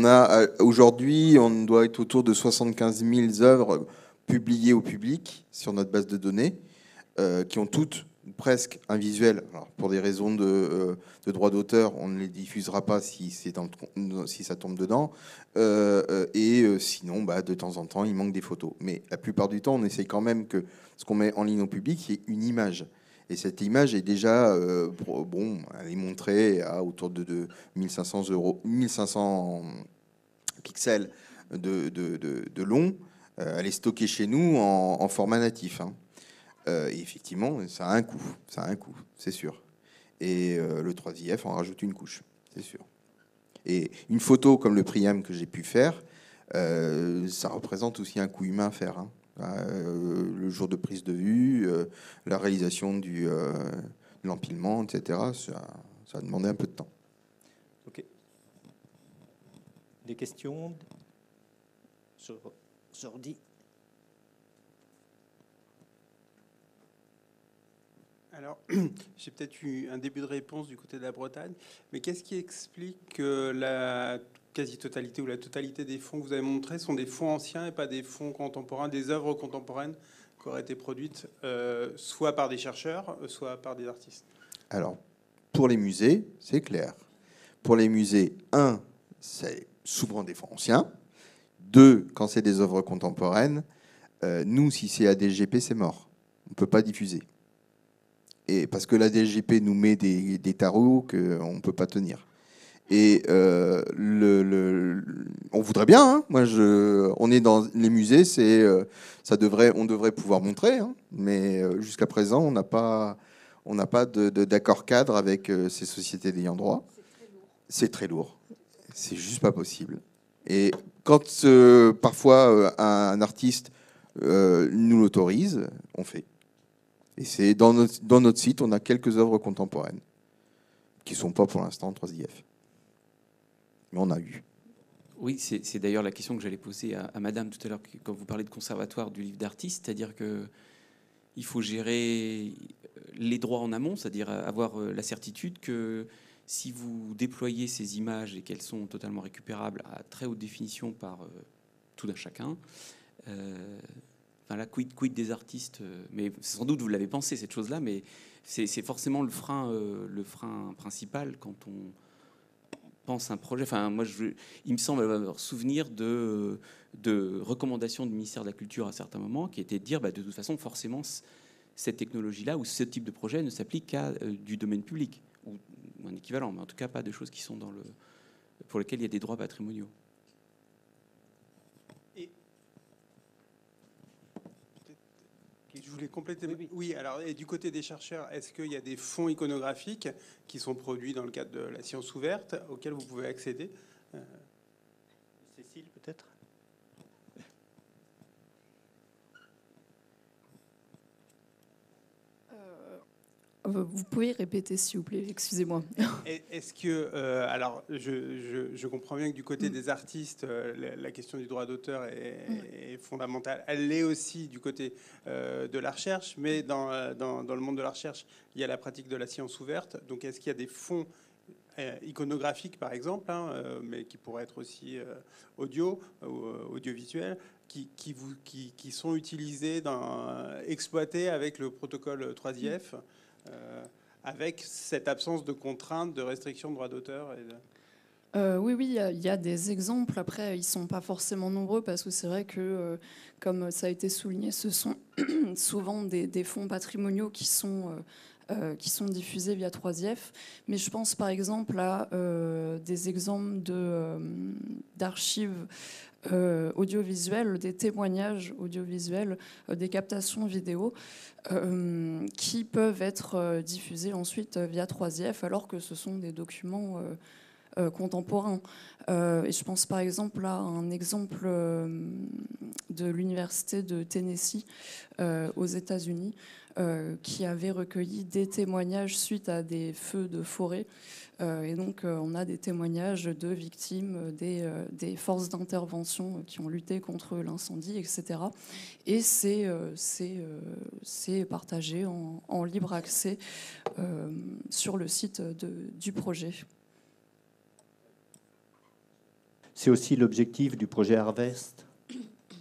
a aujourd'hui, on doit être autour de 75 000 œuvres publiées au public sur notre base de données, qui ont toutes presque un visuel. Alors, pour des raisons de droit d'auteur, on ne les diffusera pas si ça tombe dedans. Sinon, de temps en temps, il manque des photos. Mais la plupart du temps, on essaye quand même que ce qu'on met en ligne au public, c'est une image. Et cette image est déjà, elle est montrée à autour de 1500 pixels de long. Elle est stockée chez nous en format natif. Hein. Et effectivement, ça a un coût, c'est sûr. Et le 3IF en rajoute une couche, c'est sûr. Et une photo comme le Priam que j'ai pu faire, ça représente aussi un coût humain à faire. Hein. Le jour de prise de vue, la réalisation de l'empilement, etc. Ça a demandé un peu de temps. Ok. Des questions sur Jordi? Alors, j'ai peut-être eu un début de réponse du côté de la Bretagne, mais qu'est-ce qui explique que la quasi-totalité ou la totalité des fonds que vous avez montrés sont des fonds anciens et pas des fonds contemporains, des œuvres contemporaines qui auraient été produites soit par des chercheurs, soit par des artistes? Alors, pour les musées, c'est clair. Pour les musées, 1, c'est souvent des fonds anciens. 2, quand c'est des œuvres contemporaines, nous, si c'est ADGP, c'est mort. On ne peut pas diffuser. Et parce que la DGP nous met des tarots qu'on ne peut pas tenir. Et on voudrait bien. Hein. On est dans les musées, on devrait pouvoir montrer. Hein. Mais jusqu'à présent, on n'a pas d'accord cadre avec ces sociétés d'ayant droit. C'est très lourd. C'est juste pas possible. Et quand parfois un artiste nous l'autorise, on fait. Et c'est dans notre site, on a quelques œuvres contemporaines qui ne sont pas pour l'instant en 3IF. Mais on a eu. Oui, c'est d'ailleurs la question que j'allais poser à madame tout à l'heure quand vous parlez de conservatoire du livre d'artiste, c'est-à-dire qu'il faut gérer les droits en amont, c'est-à-dire avoir la certitude que si vous déployez ces images et qu'elles sont totalement récupérables à très haute définition par tout un chacun, enfin là, quid des artistes, mais sans doute vous l'avez pensé cette chose-là, mais c'est forcément le frein principal quand on pense un projet. Enfin, moi, il me semble avoir souvenir de recommandations du ministère de la Culture à certains moments qui étaient de dire, de toute façon, forcément, cette technologie-là ou ce type de projet ne s'applique qu'à du domaine public ou un équivalent, mais en tout cas pas de choses qui sont pour lesquelles il y a des droits patrimoniaux. Je voulais compléter. Oui, alors, et du côté des chercheurs, est-ce qu'il y a des fonds iconographiques qui sont produits dans le cadre de la science ouverte auxquels vous pouvez accéder? Cécile, peut-être? Vous pouvez répéter, s'il vous plaît, excusez-moi. Est-ce que, alors, je comprends bien que du côté des artistes, la question du droit d'auteur est fondamentale. Elle l'est aussi du côté de la recherche, mais dans le monde de la recherche, il y a la pratique de la science ouverte. Donc, est-ce qu'il y a des fonds iconographiques, par exemple, mais qui pourraient être aussi audiovisuels, qui sont utilisés, exploités avec le protocole 3IF, avec cette absence de contraintes, de restrictions de droit d'auteur Oui, il y a des exemples. Après, ils ne sont pas forcément nombreux parce que c'est vrai que, comme ça a été souligné, ce sont souvent des fonds patrimoniaux qui sont diffusés via 3IF. Mais je pense par exemple à des exemples d'archives audiovisuelles, des témoignages audiovisuels, des captations vidéo qui peuvent être diffusés ensuite via 3IF alors que ce sont des documents contemporains. Et je pense par exemple à un exemple de l'université de Tennessee aux États-Unis qui avait recueilli des témoignages suite à des feux de forêt. Et donc, on a des témoignages de victimes des forces d'intervention qui ont lutté contre l'incendie, etc. Et c'est partagé en libre accès sur le site du projet. C'est aussi l'objectif du projet Harvest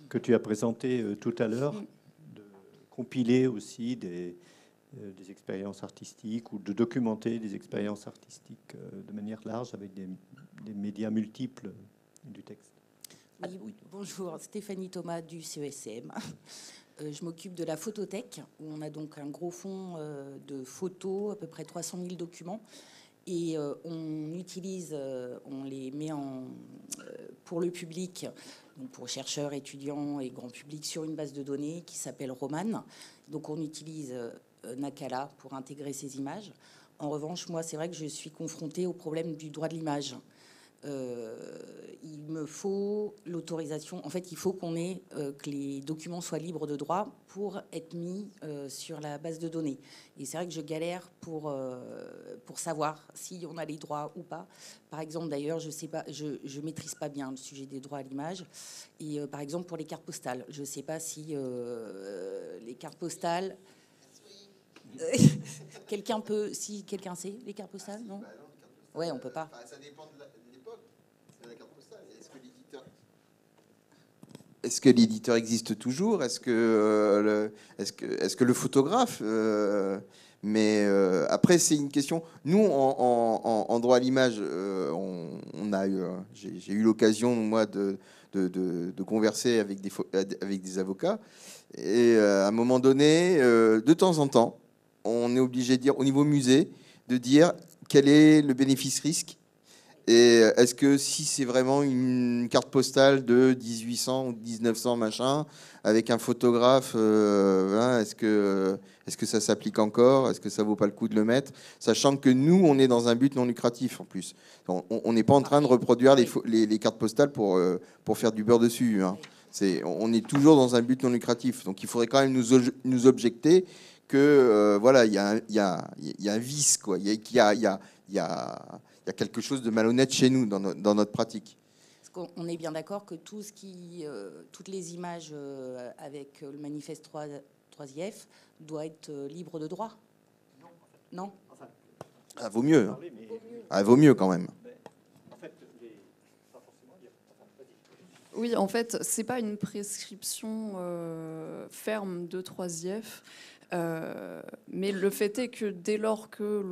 que tu as présenté tout à l'heure, de compiler aussi des expériences artistiques ou de documenter des expériences artistiques de manière large avec des médias multiples du texte. Oui, bonjour, Stéphanie Thomas du CESCM. Je m'occupe de la photothèque, où on a donc un gros fonds de photos, à peu près 300 000 documents. Et on les met pour le public, donc pour chercheurs, étudiants et grand public, sur une base de données qui s'appelle Roman. Donc on utilise Nakala pour intégrer ces images. En revanche, moi, c'est vrai que je suis confrontée au problème du droit de l'image. Il me faut l'autorisation. En fait, il faut que les documents soient libres de droit pour être mis sur la base de données. Et c'est vrai que je galère pour savoir si on a les droits ou pas. Par exemple, d'ailleurs, je maîtrise pas bien le sujet des droits à l'image. Et par exemple, pour les cartes postales, je sais pas si les cartes postales. Quelqu'un sait les cartes postales, non? Ouais, on peut pas. Ça dépend de l'époque. La carte postale. Est-ce que l'éditeur existe toujours? Est-ce que le photographe mais après, c'est une question. Nous, en droit à l'image, j'ai eu l'occasion, moi, de converser avec des avocats. Et à un moment donné, de temps en temps, on est obligé de dire, au niveau musée, de dire quel est le bénéfice-risque. Et est-ce que si c'est vraiment une carte postale de 1800 ou 1900 machin, avec un photographe, est-ce que ça s'applique encore? Est-ce que ça vaut pas le coup de le mettre? Sachant que nous, on est dans un but non lucratif en plus. On n'est pas en train de reproduire les cartes postales pour faire du beurre dessus. Hein. On est toujours dans un but non lucratif. Donc il faudrait quand même nous objecter que voilà, il y a un vice, quoi. Il y a quelque chose de malhonnête chez nous dans notre pratique. Parce qu'on est bien d'accord que toutes les images avec le manifeste 3IF doivent être libres de droit. Non. Ah, vaut mieux. Hein. Ah, vaut mieux quand même. Oui, en fait, c'est pas une prescription ferme de 3IF, mais le fait est que dès lors que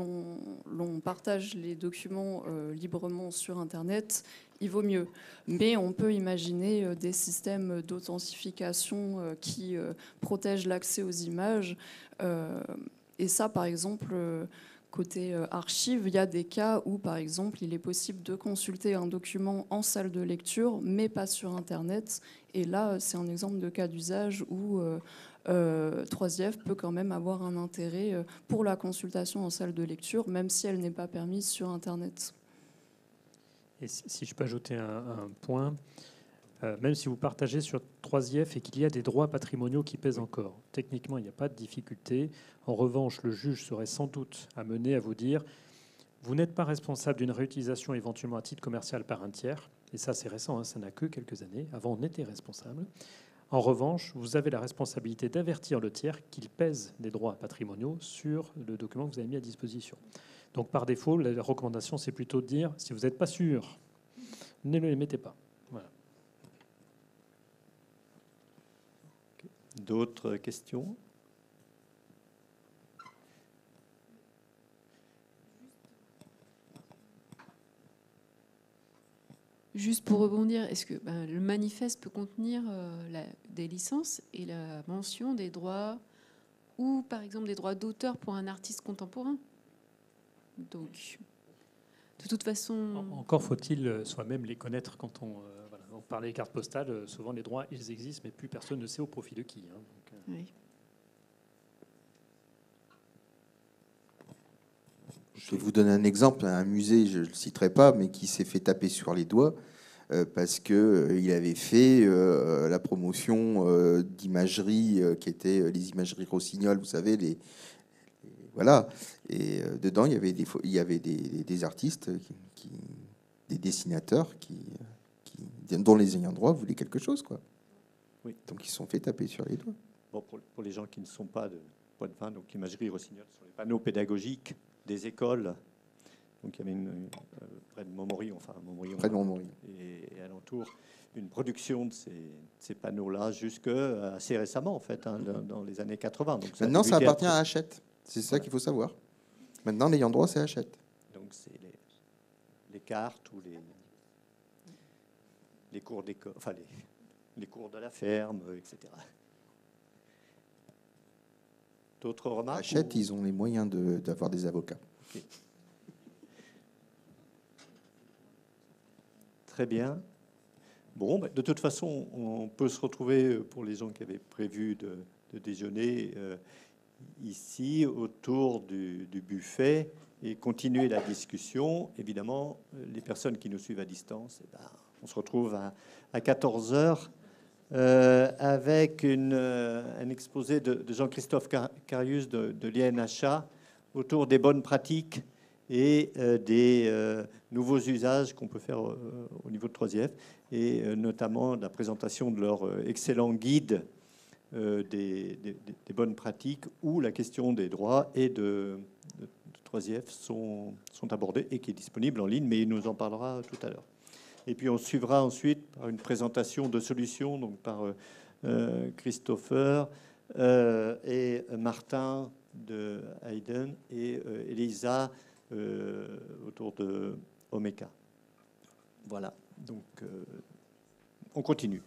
l'on partage les documents librement sur Internet, il vaut mieux. Mais on peut imaginer des systèmes d'authentification qui protègent l'accès aux images. Et ça, par exemple, côté archives, il y a des cas où, par exemple, il est possible de consulter un document en salle de lecture, mais pas sur Internet. Et là, c'est un exemple de cas d'usage où 3IF peut quand même avoir un intérêt pour la consultation en salle de lecture, même si elle n'est pas permise sur Internet. Et si je peux ajouter un point, même si vous partagez sur 3IF et qu'il y a des droits patrimoniaux qui pèsent encore, techniquement, il n'y a pas de difficulté. En revanche, le juge serait sans doute amené à vous dire « Vous n'êtes pas responsable d'une réutilisation éventuellement à titre commercial par un tiers. » Et ça, c'est récent, hein, ça n'a que quelques années. Avant, on était responsable. En revanche, vous avez la responsabilité d'avertir le tiers qu'il pèse des droits patrimoniaux sur le document que vous avez mis à disposition. Donc, par défaut, la recommandation, c'est plutôt de dire, si vous n'êtes pas sûr, ne le mettez pas. Voilà. D'autres questions? Juste pour rebondir, est-ce que le manifeste peut contenir des licences et la mention des droits ou, par exemple, des droits d'auteur pour un artiste contemporain? Donc, de toute façon... Encore faut-il soi-même les connaître quand on parlait des cartes postales. Souvent, les droits, ils existent, mais plus personne ne sait au profit de qui. Hein, donc, oui. Je vais vous donner un exemple. Un musée, je ne le citerai pas, mais qui s'est fait taper sur les doigts parce qu'il avait fait la promotion d'imagerie qui était les imageries Rossignol, vous savez, voilà. Et dedans, il y avait des artistes, des dessinateurs dont les ayants droit voulaient quelque chose, quoi. Oui. Donc ils se sont fait taper sur les doigts. Bon, pour les gens qui ne sont pas de Poitvin, donc l'imagerie Rossignol sont les panneaux pédagogiques des écoles. Donc il y avait près de Montmorillon, près de Montmorillon, et alentour, une production de ces panneaux-là jusque assez récemment, en fait, hein, dans les années 80. Donc maintenant, ça appartient à Hachette. C'est ça qu'il faut savoir. Maintenant, l'ayant droit, c'est Hachette. Donc c'est les cartes ou les cours d'école, enfin les cours de la ferme, etc. D'autres remarques? Hachette, ils ont les moyens d'avoir des avocats. Okay. Très bien. Bon, de toute façon, on peut se retrouver, pour les gens qui avaient prévu de déjeuner, ici, autour du buffet, et continuer la discussion. Évidemment, les personnes qui nous suivent à distance, on se retrouve à 14h avec un exposé de Jean-Christophe Carius de l'INHA autour des bonnes pratiques et des nouveaux usages qu'on peut faire au niveau de 3IF, et notamment la présentation de leur excellent guide des bonnes pratiques, où la question des droits et de 3IF sont abordées et qui est disponible en ligne, mais il nous en parlera tout à l'heure. Et puis on suivra ensuite par une présentation de solutions, donc par Christopher et Martin de Hayden et Elisa autour de Omeka. Voilà, donc on continue.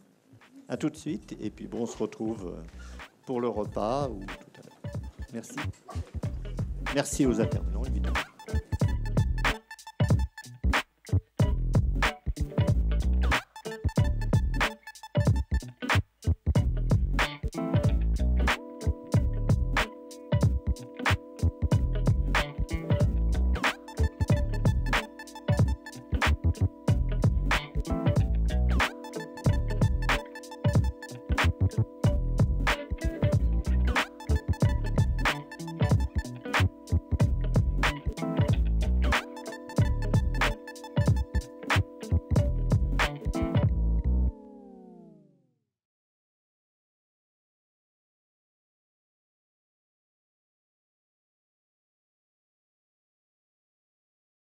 À tout de suite, et puis bon, on se retrouve pour le repas ou tout à l'heure. Merci. Merci aux intervenants, évidemment.